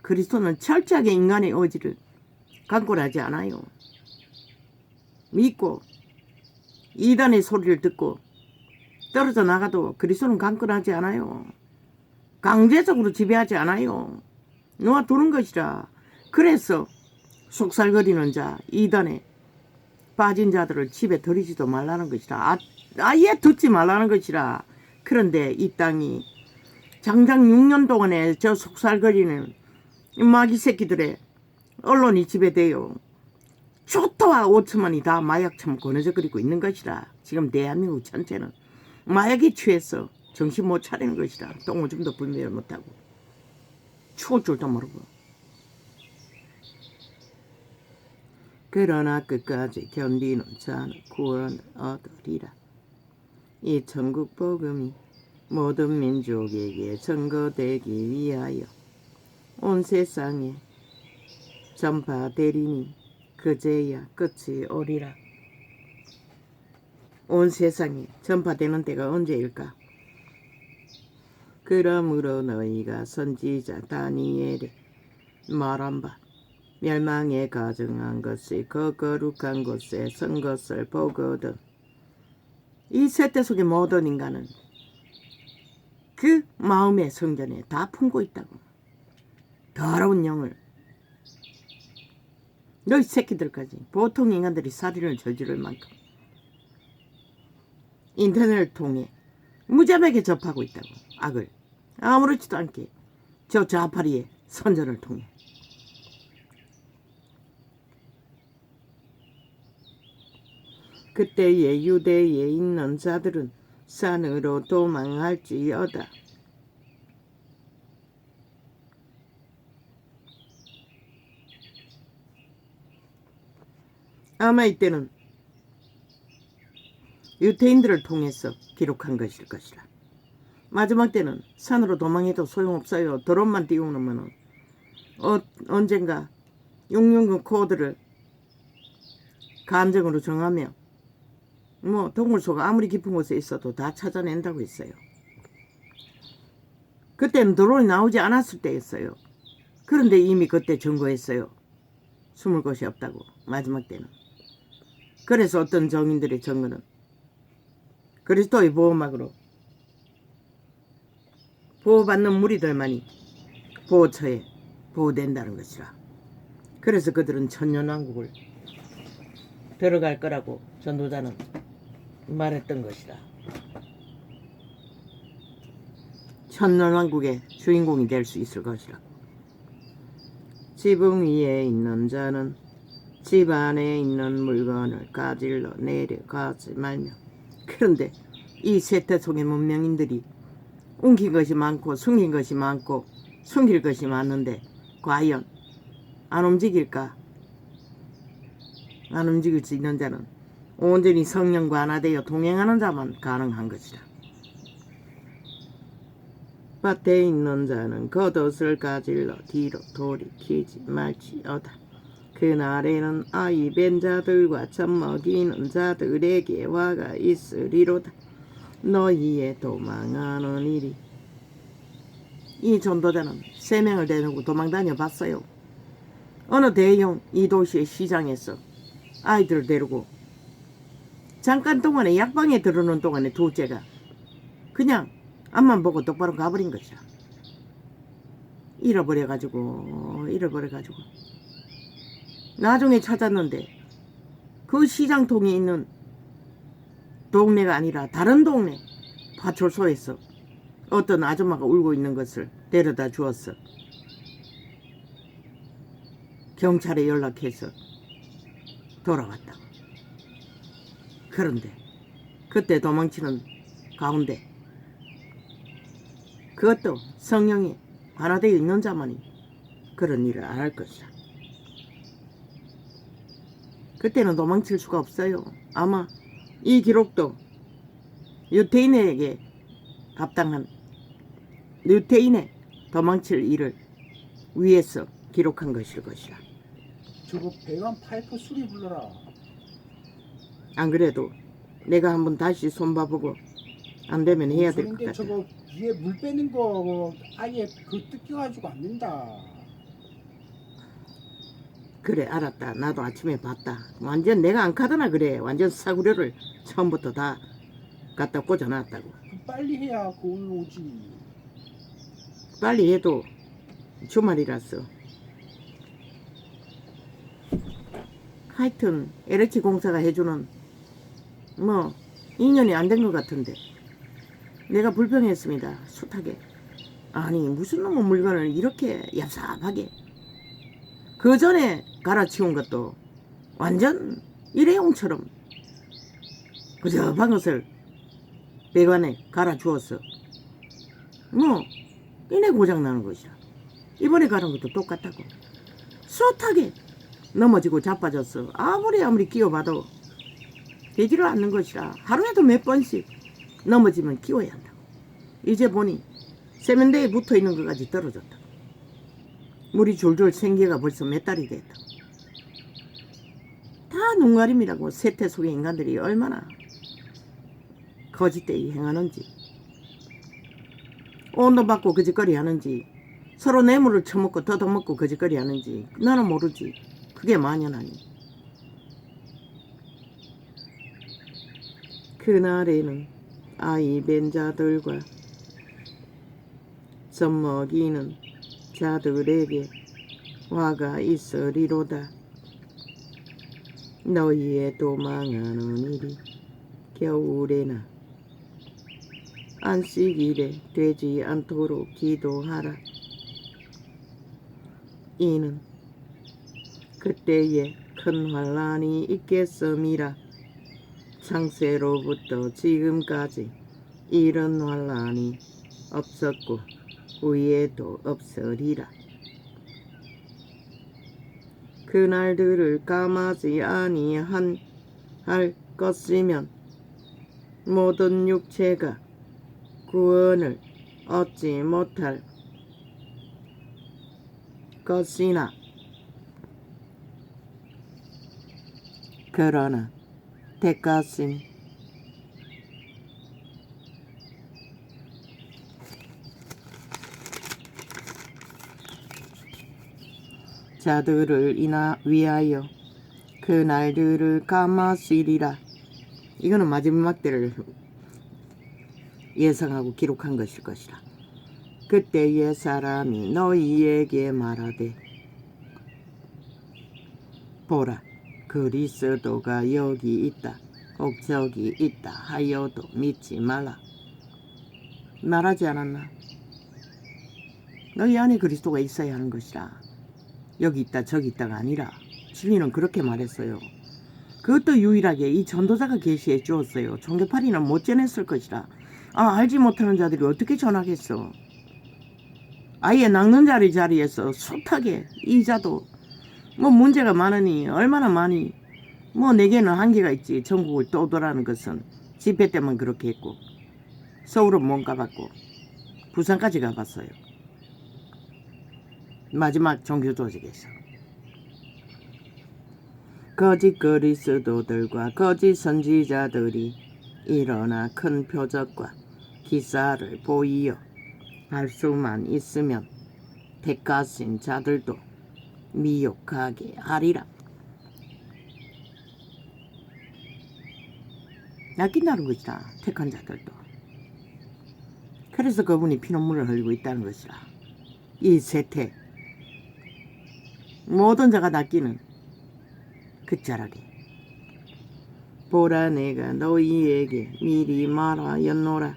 그리스도는 철저하게 인간의 의지를 강권하지 않아요. 믿고 이단의 소리를 듣고 떨어져 나가도 그리스도는 강권하지 않아요. 강제적으로 지배하지 않아요. 놓아두는 것이라. 그래서 속살거리는 자, 이단에 빠진 자들을 집에 들이지도 말라는 것이라. 아예 듣지 말라는 것이라. 그런데 이 땅이 장장 6년 동안에 저 속살거리는 마귀 새끼들의 언론이 지배돼요. 초토화 5천만이 다 마약처럼 권해져버리고 있는 것이라. 지금 대한민국 전체는 마약에 취해서 정신 못 차리는 것이라. 똥오줌도 분별을 못하고 추울 줄도 모르고. 그러나 끝까지 견디는 자는 구원을 얻으리라. 이 천국 복음이 모든 민족에게 전거되기 위하여 온 세상에 전파되리니 그제야 끝이 오리라. 온 세상에 전파되는 때가 언제일까? 그러므로 너희가 선지자 다니엘의 말한 바 멸망에 가증한 것이 그 거룩한 곳에 선 것을 보거든. 이 세대 속의 모든 인간은 그 마음의 성전에 다 품고 있다고. 더러운 영을 너희 새끼들까지 보통 인간들이 살인을 저지를 만큼 인터넷을 통해 무자비하게 접하고 있다고. 악을 아무렇지도 않게 저 좌파리의 선전을 통해. 그때에 유대에 있는 자들은 산으로 도망할지어다. 아마 이때는 유태인들을 통해서 기록한 것일 것이라. 마지막 때는 산으로 도망해도 소용없어요. 드론만 띄우면 언젠가 669 코드를 감정으로 정하며 동물소가 아무리 깊은 곳에 있어도 다 찾아낸다고 했어요. 그때는 드론이 나오지 않았을 때였어요. 그런데 이미 그때 증거했어요. 숨을 곳이 없다고. 마지막 때는. 그래서 어떤 정인들의 증거는 그리스도의 보호막으로 보호받는 무리들만이 보호처에 보호된다는 것이라. 그래서 그들은 천년왕국을 들어갈 거라고 전도자는 말했던 것이다. 천년왕국의 주인공이 될 수 있을 것이라. 지붕 위에 있는 자는 집 안에 있는 물건을 가질러 내려가지 말며. 그런데 이 세태 속의 문명인들이 옮긴 것이 많고 숨긴 것이 많고 숨길 것이 많은데 과연 안 움직일까? 안 움직일 수 있는 자는 온전히 성령과 하나 되어 동행하는 자만 가능한 것이다. 밭에 있는 자는 겉옷을 가질러 뒤로 돌이키지 말지어다. 그날에는 아이 뵌 자들과 젖먹이는 자들에게 화가 있으리로다. 너희의 도망하는 일이. 이 전도자는 3명을 데리고 도망다녀 봤어요. 어느 대형 이 도시의 시장에서 아이들을 데리고 잠깐 동안에 약방에 들어오는 동안에 둘째가 그냥 앞만 보고 똑바로 가버린 것이야. 잃어버려가지고 나중에 찾았는데 그 시장통에 있는 동네가 아니라 다른 동네 파출소에서 어떤 아줌마가 울고 있는 것을 데려다 주었어. 경찰에 연락해서 돌아왔다. 그런데 그때 도망치는 가운데 그것도 성령이 관화되어 있는 자만이 그런 일을 안 할 것이다. 그때는 도망칠 수가 없어요. 아마 이 기록도 유태인에게 합당한 유태인의 도망칠 일을 위해서 기록한 것일 것이라. 저거 배관 파이프 수리 불러라. 안 그래도 내가 한번 다시 손봐보고 안 되면 해야 될 것 소린데 같아. 저거 위에 물 빼는 거 아예 그 뜯겨가지고 안 된다. 그래 알았다. 나도 아침에 봤다. 완전 내가 안 카드나 그래. 완전 사구려를 처음부터 다 갖다 꽂아놨다고. 빨리 해야 그 오늘 오지. 빨리 해도 주말이라서. 하여튼 LH 공사가 해주는 뭐 2년이 안 된 것 같은데 내가 불평했습니다. 숱하게. 아니 무슨 놈의 물건을 이렇게 얍삽하게 그 전에 갈아치운 것도 완전 일회용처럼 그저방 것을 배관에 갈아주었어. 뭐 이내 고장나는 것이야. 이번에 갈은 것도 똑같다고. 숱하게 넘어지고 자빠졌어. 아무리 끼워봐도 되지를 않는 것이라. 하루에도 몇 번씩 넘어지면 끼워야 한다고. 이제 보니 세면대에 붙어있는 것까지 떨어졌다. 물이 줄줄 생겨가 벌써 몇 달이 됐다. 다 눈가림이라고. 세태 속의 인간들이 얼마나 거짓되이 행하는지, 온도 받고 거짓거리 하는지, 서로 뇌물을 처먹고 더더먹고 거짓거리 하는지 나는 모르지. 그게 만연하니. 그날에는 아이 뵌 자들과 젖먹이는 자들에게 화가 있으리로다. 너희의 도망하는 일이 겨울에나 안식일에 되지 않도록 기도하라. 이는 그때에 큰 환난이 있겠음이라. 창세로부터 지금까지 이런 환난이 없었고 후에도 없으리라. 그날들을 감하지 아니한 할 것이면 모든 육체가 구원을 얻지 못할 것이나 그러나 대가심 자들을 위하여 그 날들을 감하시리라. 이거는 마지막 때를 예상하고 기록한 것일 것이라. 그때의 사람이 너희에게 말하되 보라 그리스도가 여기 있다 혹 저기 있다 하여도 믿지 말라. 말하지 않았나? 너희 안에 그리스도가 있어야 하는 것이라. 여기 있다 저기 있다가 아니라 진리는 그렇게 말했어요. 그것도 유일하게 이 전도자가 계시해 주었어요. 종교파리는 못 전했을 것이라. 알지 못하는 자들이 어떻게 전하겠어. 아예 낚는 자리에서 숱하게 이 자도 뭐 문제가 많으니 얼마나 많이 뭐 내게는 한계가 있지. 전국을 떠돌아는 것은 집회 때만 그렇게 했고 서울은 못 가봤고 부산까지 가봤어요. 마지막 종교 조직에서 거짓 그리스도들과 거짓 선지자들이 일어나 큰 표적과 기사를 보이어 할 수만 있으면 택하신 자들도 미혹하게 하리라. 낚인다는 것이다. 택한 자들도. 그래서 그분이 피눈물을 흘리고 있다는 것이라. 이 세태 모든 자가 낚이는 끝자락에 보라 내가 너희에게 미리 말하였노라.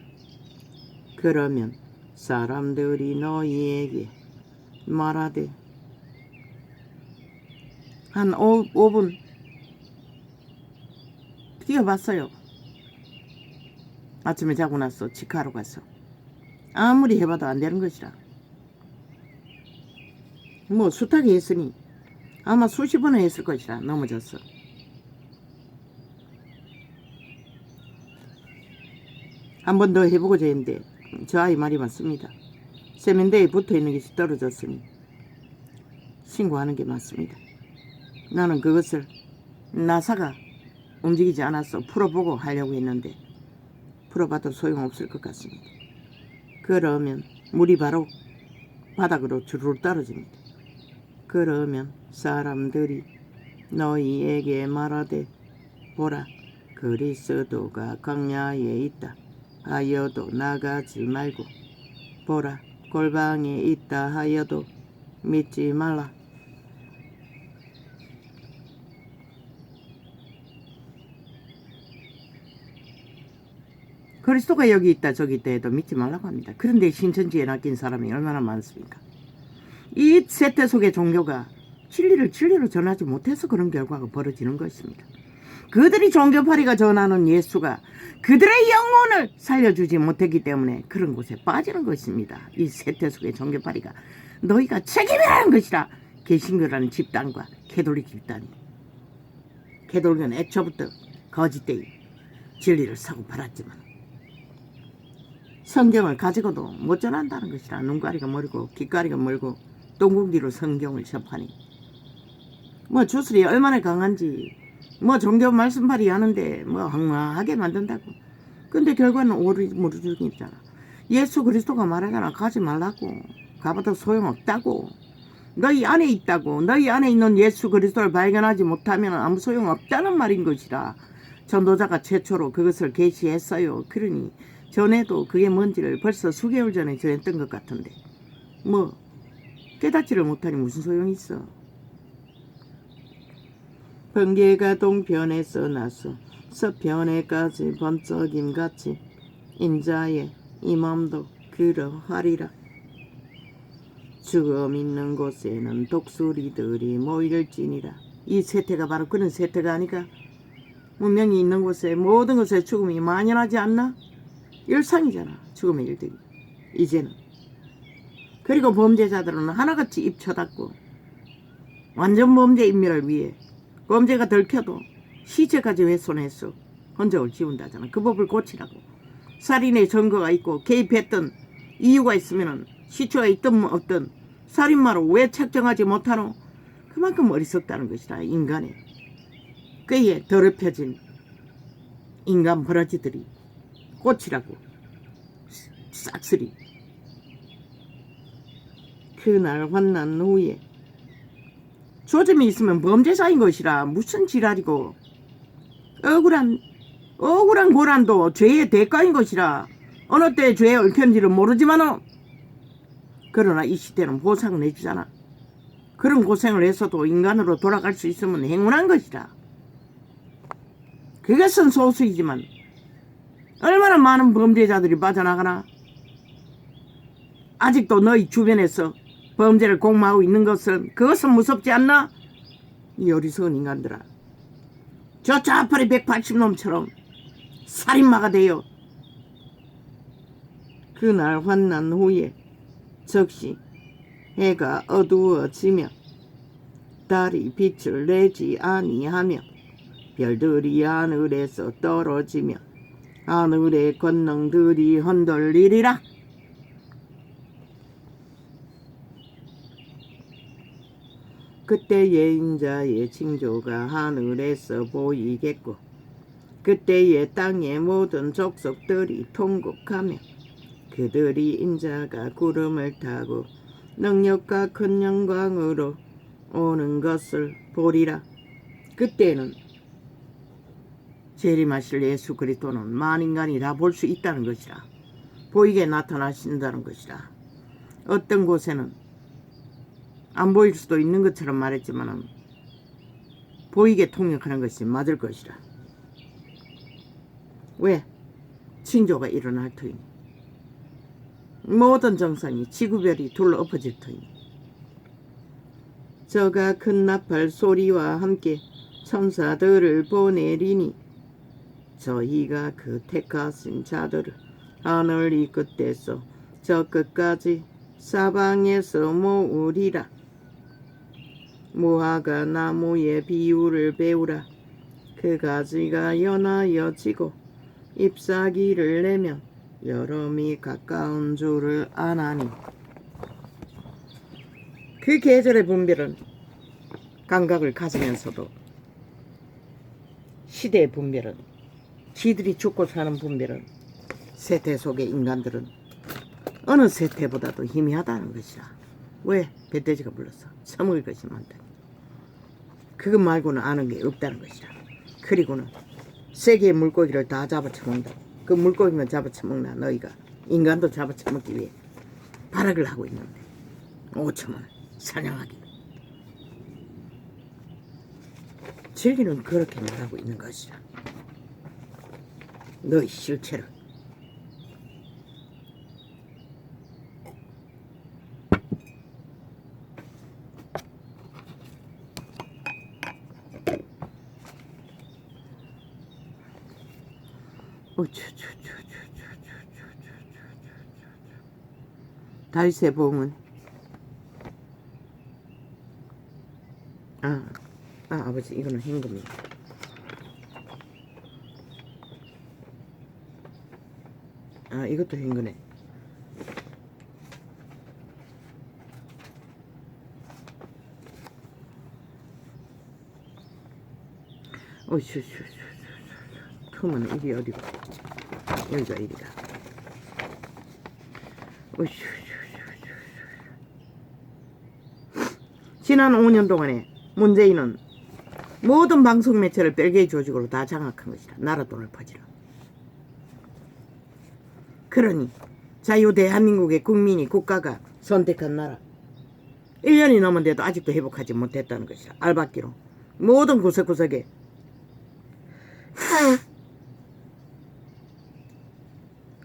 그러면 사람들이 너희에게 말하되 한 5분 뛰어봤어요. 아침에 자고 나서 직하러 갔어. 아무리 해봐도 안 되는 것이라. 뭐 숱하게 했으니 아마 수십 번을 했을 것이라 넘어졌어. 한 번 더 해보고자 했는데 저 아이 말이 맞습니다. 세면대에 붙어있는 것이 떨어졌으니 신고하는 게 맞습니다. 나는 그것을 나사가 움직이지 않아서 풀어보고 하려고 했는데 풀어봐도 소용없을 것 같습니다. 그러면 물이 바로 바닥으로 주르르 떨어집니다. 그러면 사람들이 너희에게 말하되 보라 그리스도가 광야에 있다 하여도 나가지 말고 보라 골방에 있다 하여도 믿지 말라. 그리스도가 여기 있다 저기 있다 해도 믿지 말라고 합니다. 그런데 신천지에 낚인 사람이 얼마나 많습니까? 이 세태 속의 종교가 진리로 전하지 못해서 그런 결과가 벌어지는 것입니다. 그들이 종교파리가 전하는 예수가 그들의 영혼을 살려주지 못했기 때문에 그런 곳에 빠지는 것입니다. 이 세태 속의 종교파리가 너희가 책임이라는 것이라. 개신교라는 집단과 캐톨릭 집단이 캐톨릭은 애초부터 거짓되이 진리를 사고 팔았지만 성경을 가지고도 못 전한다는 것이라. 눈가리가 멀고 귓가리가 멀고 똥궁디로 성경을 접하니 뭐 주술이 얼마나 강한지 뭐 종교 말씀팔이 하는데 뭐 황망하게 만든다고. 근데 결과는 오리무중이잖아. 예수 그리스도가 말하잖아. 가지 말라고. 가봐도 소용없다고. 너희 안에 있다고. 너희 안에 있는 예수 그리스도를 발견하지 못하면 아무 소용없다는 말인 것이라. 전도자가 최초로 그것을 계시했어요. 그러니 전에도 그게 뭔지를 벌써 수개월 전에 전했던 것 같은데 뭐 깨닫지를 못하니 무슨 소용이 있어. 번개가 동편에서 나서 서편에까지 번쩍임같이 인자의 이 맘도 그러하리라. 죽음 있는 곳에는 독수리들이 모일지니라. 이 세태가 바로 그런 세태가 아니까. 문명이 있는 곳에 모든 것에 죽음이 만연하지 않나? 일상이잖아 죽음의 일들이 이제는. 그리고 범죄자들은 하나같이 입 쳐닫고 완전 범죄 인멸을 위해 범죄가 들켜도 시체까지 훼손해서 흔적을 지운다잖아. 그 법을 고치라고. 살인의 증거가 있고 개입했던 이유가 있으면 시초가 있든 없든 살인마로 왜 책정하지 못하노? 그만큼 어리석다는 것이다. 인간의 꾀에 더럽혀진 인간 버러지들이 고치라고. 싹쓸이. 그날 환난 후에 조짐이 있으면 범죄자인 것이라. 무슨 지랄이고. 억울한 고난도 죄의 대가인 것이라. 어느 때 죄에 얽혔는지는 모르지만은 그러나 이 시대는 보상을 내주잖아. 그런 고생을 해서도 인간으로 돌아갈 수 있으면 행운한 것이라. 그것은 소수이지만 얼마나 많은 범죄자들이 빠져나가나. 아직도 너희 주변에서 범죄를 공모하고 있는 것은 그것은 무섭지 않나? 이 어리석은 인간들아. 저 자파리 180놈처럼 살인마가 되어 그날 환난 후에 즉시 해가 어두워지며 달이 빛을 내지 아니하며 별들이 하늘에서 떨어지며 하늘의 권능들이 흔들리리라. 그때의 인자의 징조가 하늘에서 보이겠고 그때의 땅의 모든 족속들이 통곡하며 그들이 인자가 구름을 타고 능력과 큰 영광으로 오는 것을 보리라. 그때는 재림하실 예수 그리스도는 만인간이 다 볼 수 있다는 것이라. 보이게 나타나신다는 것이라. 어떤 곳에는 안 보일 수도 있는 것처럼 말했지만 보이게 통역하는 것이 맞을 것이라. 왜? 징조가 일어날 터이니. 모든 정상이 지구별이 둘러 엎어질 터이니. 저가 큰 나팔 소리와 함께 천사들을 보내리니 저희가 그 택하신 자들을 하늘 이 끝에서 저 끝까지 사방에서 모으리라. 무화과 나무의 비유를 배우라. 그 가지가 연하여 지고 잎사귀를 내면 여름이 가까운 줄을 아나니. 그 계절의 분별은 감각을 가지면서도 시대의 분별은, 지들이 죽고 사는 분별은, 세태 속의 인간들은 어느 세태보다도 희미하다는 것이라. 왜? 배돼지가 불렀어. 처먹을 것이 많다. 그것 말고는 아는 게 없다는 것이라. 그리고는 세계의 물고기를 다 잡아쳐먹는다. 그 물고기만 잡아쳐먹나 너희가 인간도 잡아쳐먹기 위해 발악을 하고 있는데 5천만을 사냥하기. 진리는 그렇게 말하고 있는 것이라. 너희 실체를. 다윗의 봉은 아버지 이거는 현금이야. 이것도 현금네. 그러면 이리 어디고? 여기가 이리다. 지난 5년 동안에 문재인은 모든 방송 매체를 별개의 조직으로 다 장악한 것이라. 나라 돈을 퍼지라. 그러니 자유 대한민국의 국민이 국가가 선택한 나라 1년이 넘었는데도 아직도 회복하지 못했다는 것이라. 알박기로 모든 구석구석에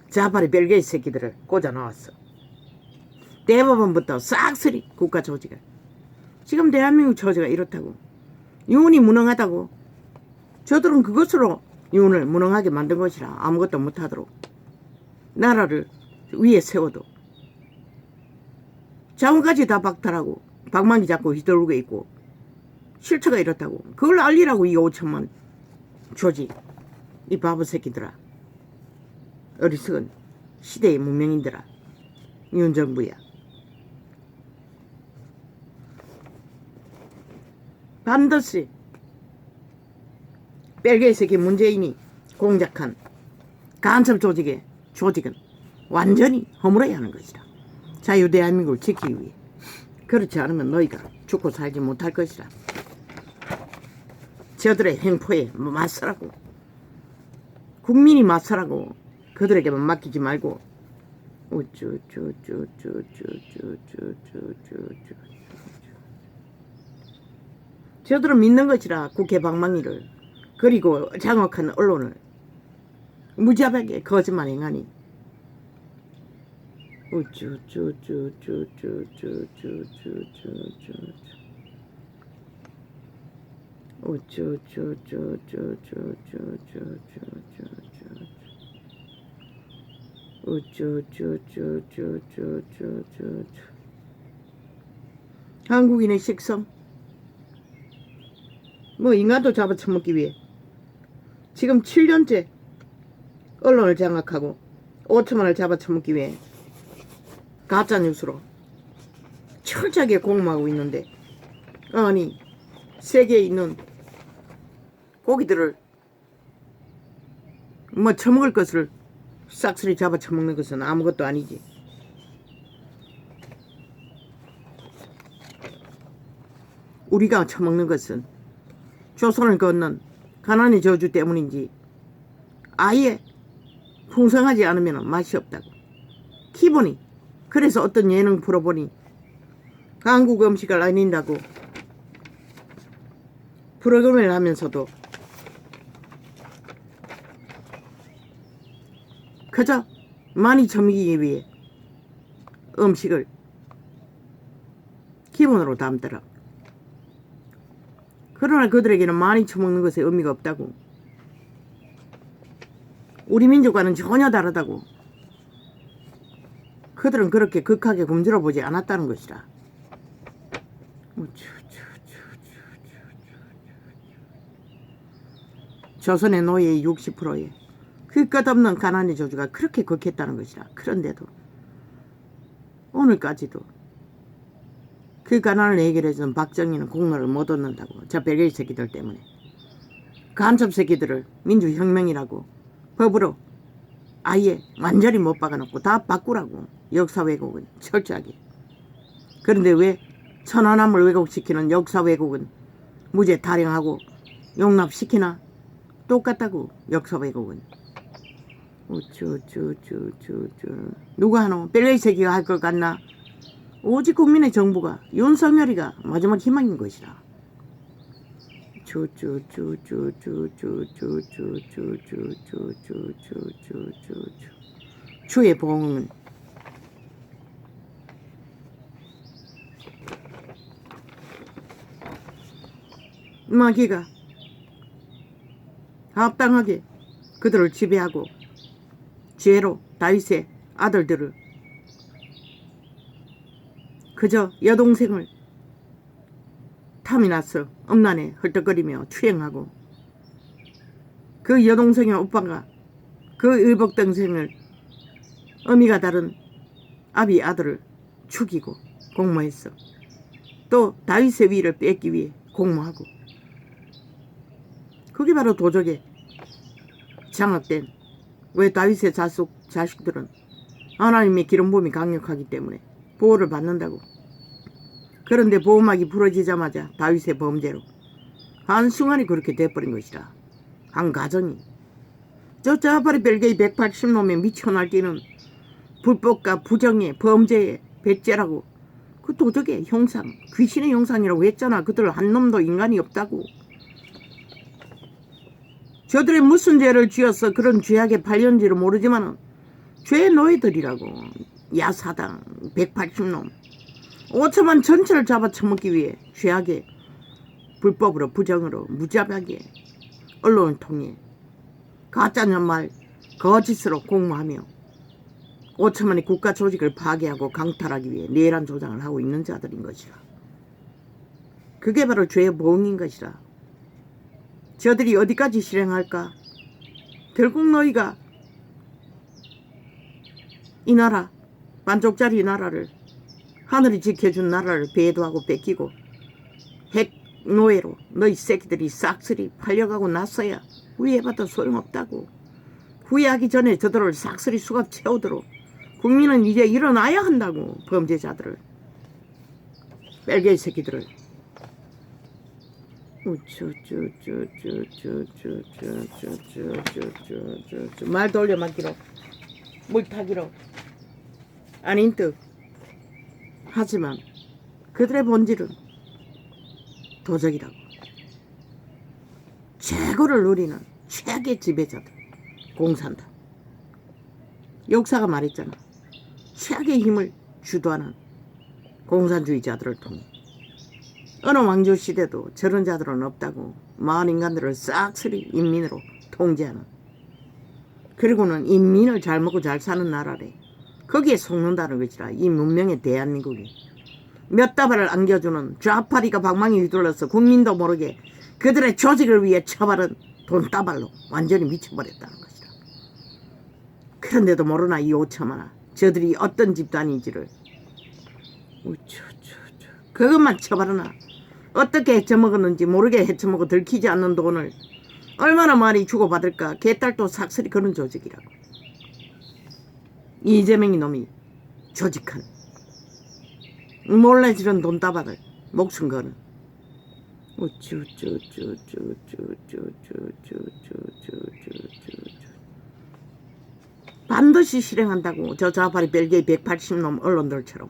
자발의 별개의 새끼들을 꽂아 넣었어. 대법원부터 싹쓸이 국가 조직을. 지금 대한민국 처지가 이렇다고. 윤이 무능하다고. 저들은 그것으로 윤을 무능하게 만든 것이라. 아무것도 못하도록. 나라를 위에 세워도 자원까지 다 박탈하고 방망이 잡고 휘둘고 있고 실체가 이렇다고. 그걸 알리라고 이 5천만 조직. 이 바보 새끼들아. 어리석은 시대의 문명인들아. 윤정부야. 반드시 별개의 새끼 문재인이 공작한 간첩 조직은 완전히 허물어야 하는 것이다. 자유 대한민국을 지키기 위해. 그렇지 않으면 너희가 죽고 살지 못할 것이다. 저들의 횡포에 맞서라고. 국민이 맞서라고. 그들에게만 맡기지 말고. 저들은 믿는 것이라. 국회 방망이를. 그리고 장악한 언론을 무자백에 거짓말 행하니. 한국인의 식성. 인간도 잡아쳐먹기 위해 지금 7년째 언론을 장악하고 5천만을 잡아쳐먹기 위해 가짜뉴스로 철저하게 공모하고 있는데, 아니 세계에 있는 고기들을 처먹을 것을 싹쓸이 잡아쳐먹는 것은 아무것도 아니지. 우리가 처먹는 것은 조선을 건넌 가난의 저주 때문인지 아예 풍성하지 않으면 맛이 없다고. 기본이. 그래서 어떤 예능 프로보니 한국 음식을 알린다고 프로그램을 하면서도 그저 많이 처먹이기 위해 음식을 기본으로 담더라. 그러나 그들에게는 많이 처먹는 것에 의미가 없다고. 우리 민족과는 전혀 다르다고. 그들은 그렇게 극하게 굶주려 보지 않았다는 것이라. 조선의 노예의 60%에 그 끝없는 가난의 저주가 그렇게 극했다는 것이라. 그런데도 오늘까지도 그 가난을 해결해준 박정희는 공로를 못 얻는다고. 저 별개의 새끼들 때문에. 간첩 새끼들을 민주혁명이라고 법으로 아예 완전히 못 박아놓고 다 바꾸라고. 역사 왜곡은 철저하게. 그런데 왜 천안함을 왜곡시키는 역사 왜곡은 무죄 타령하고 용납시키나? 똑같다고. 역사 왜곡은. 누가 하노? 별개의 새끼가 할 것 같나? 오직 국민의 정부가, 윤석열이가 마지막 희망인 것이라. 주의 봉은 마귀가 합당하게 그들을 지배하고 죄로 다윗의 아들들을 그저 여동생을 탐이 나서 음란에 헐떡거리며 추행하고 그 여동생의 오빠가 그 의복동생을 의미가 다른 아비 아들을 죽이고 공모했어. 또 다윗의 위를 뺏기 위해 공모하고. 그게 바로 도적에 장악된. 왜 다윗의 자식들은 하나님의 기름부음이 강력하기 때문에 보호를 받는다고. 그런데 보호막이 부러지자마자 다윗의 범죄로 한순간에 그렇게 돼버린 것이라. 한 가정이. 저 자파리 별개의 180놈의 미쳐날뛰는 불법과 부정의 범죄의 배째라고. 그 도적의 형상, 귀신의 형상이라고 했잖아. 그들 한 놈도 인간이 없다고. 저들의 무슨 죄를 지어서 그런 죄악에 팔렸는지를 모르지만 죄의 노예들이라고. 야사당 180놈 5천만 전체를 잡아 처먹기 위해 죄악에 불법으로 부정으로 무자비하게 언론을 통해 가짜말 거짓으로 공모하며 5천만의 국가 조직을 파괴하고 강탈하기 위해 내란 조장을 하고 있는 자들인 것이라. 그게 바로 죄의 보응인 것이라. 저들이 어디까지 실행할까? 결국 너희가 이 나라, 반쪽짜리 나라를, 하늘이 지켜준 나라를 배도하고 뺏기고 핵 노예로 너희 새끼들이 싹쓸이 팔려가고 났어야 후회해봐도 소용없다고. 후회하기 전에 저들을 싹쓸이 수갑 채우도록 국민은 이제 일어나야 한다고. 범죄자들을, 뺄개의 새끼들을. 말 돌려막기로 물타기로 아닌 듯 하지만 그들의 본질은 도적이라고. 최고를 누리는 최악의 지배자들, 공산당. 역사가 말했잖아. 최악의 힘을 주도하는 공산주의자들을 통해. 어느 왕조 시대도 저런 자들은 없다고. 마을 인간들을 싹쓸이 인민으로 통제하는. 그리고는 인민을 잘 먹고 잘 사는 나라래. 거기에 속는다는 것이라. 이 문명의 대한민국이. 몇 다발을 안겨주는 좌파리가 방망이 휘둘러서 국민도 모르게 그들의 조직을 위해 처발은 돈다발로 완전히 미쳐버렸다는 것이라. 그런데도 모르나 이 5천만아. 저들이 어떤 집단인지를. 그것만 처발하나. 어떻게 헤쳐먹었는지 모르게 헤쳐먹고 들키지 않는 돈을 얼마나 많이 주고받을까. 개딸도 삭슬이 그런 조직이라고. 이재명이 놈이 조직한 몰래 지른 돈다발을 목숨 거는. 반드시 실행한다고. 저 좌파리 벨기에 180놈 언론들처럼.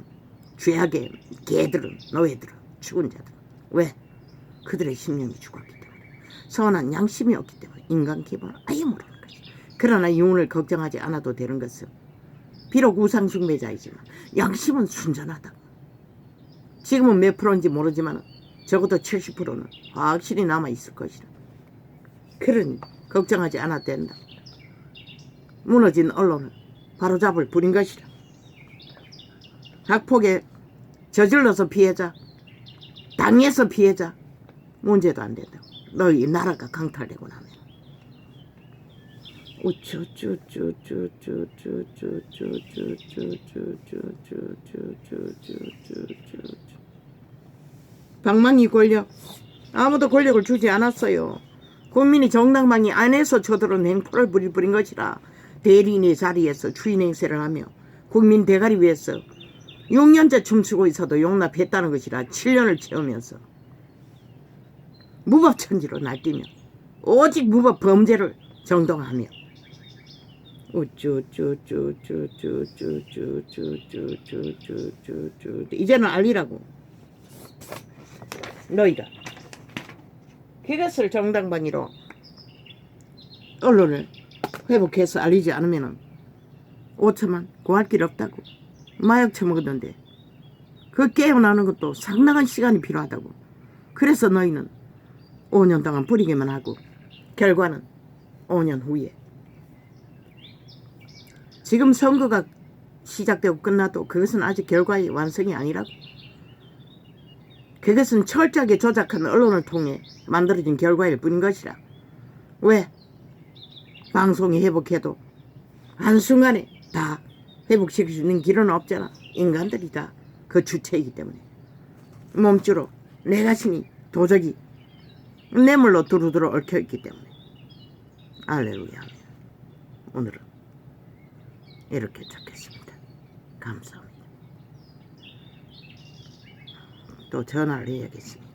죄악의 개들은, 노예들은, 죽은 자들은. 왜? 그들의 심령이 죽었기 때문에. 선한 양심이 없기 때문에. 인간 기본을 아예 모르는 거지. 그러나 이혼을 걱정하지 않아도 되는 것은 비록 우상숭배자이지만 양심은 순전하다고. 지금은 몇 프로인지 모르지만 적어도 70%는 확실히 남아있을 것이라. 그러니 걱정하지 않아도 된다. 무너진 언론을 바로잡을 뿐인 것이라. 학폭에 저질러서 피해자, 당해서 피해자, 문제도 안 된다고. 너희 나라가 강탈되고 나면. 방망이 권력, 아무도 권력을 주지 않았어요. 국민이 정당방위 안에서 저들은 행포를 부린 것이라. 대리인의 자리에서 주인 행세를 하며 국민 대가리 위해서 6년째 춤추고 있어도 용납했다는 것이라. 7년을 채우면서 무법천지로 날뛰며 오직 무법 범죄를 정당화하며 이제는 알리라고. 너희가 그것을 정당방위로 언론을 회복해서 알리지 않으면 5천만 구할 길 없다고. 마약 처먹었는데 그 깨어나는 것도 상당한 시간이 필요하다고. 그래서 너희는 5년 동안 부리기만 하고 결과는 5년 후에. 지금 선거가 시작되고 끝나도 그것은 아직 결과의 완성이 아니라고. 그것은 철저하게 조작한 언론을 통해 만들어진 결과일 뿐인 것이라. 왜? 방송이 회복해도 한순간에 다 회복시킬 수 있는 길은 없잖아. 인간들이 다 그 주체이기 때문에. 몸주로 내 자신이 도적이 뇌물로 두루두루 얽혀있기 때문에. 할렐루야. 오늘은 이렇게 적겠습니다. 감사합니다. 또 전화를 해야겠습니다.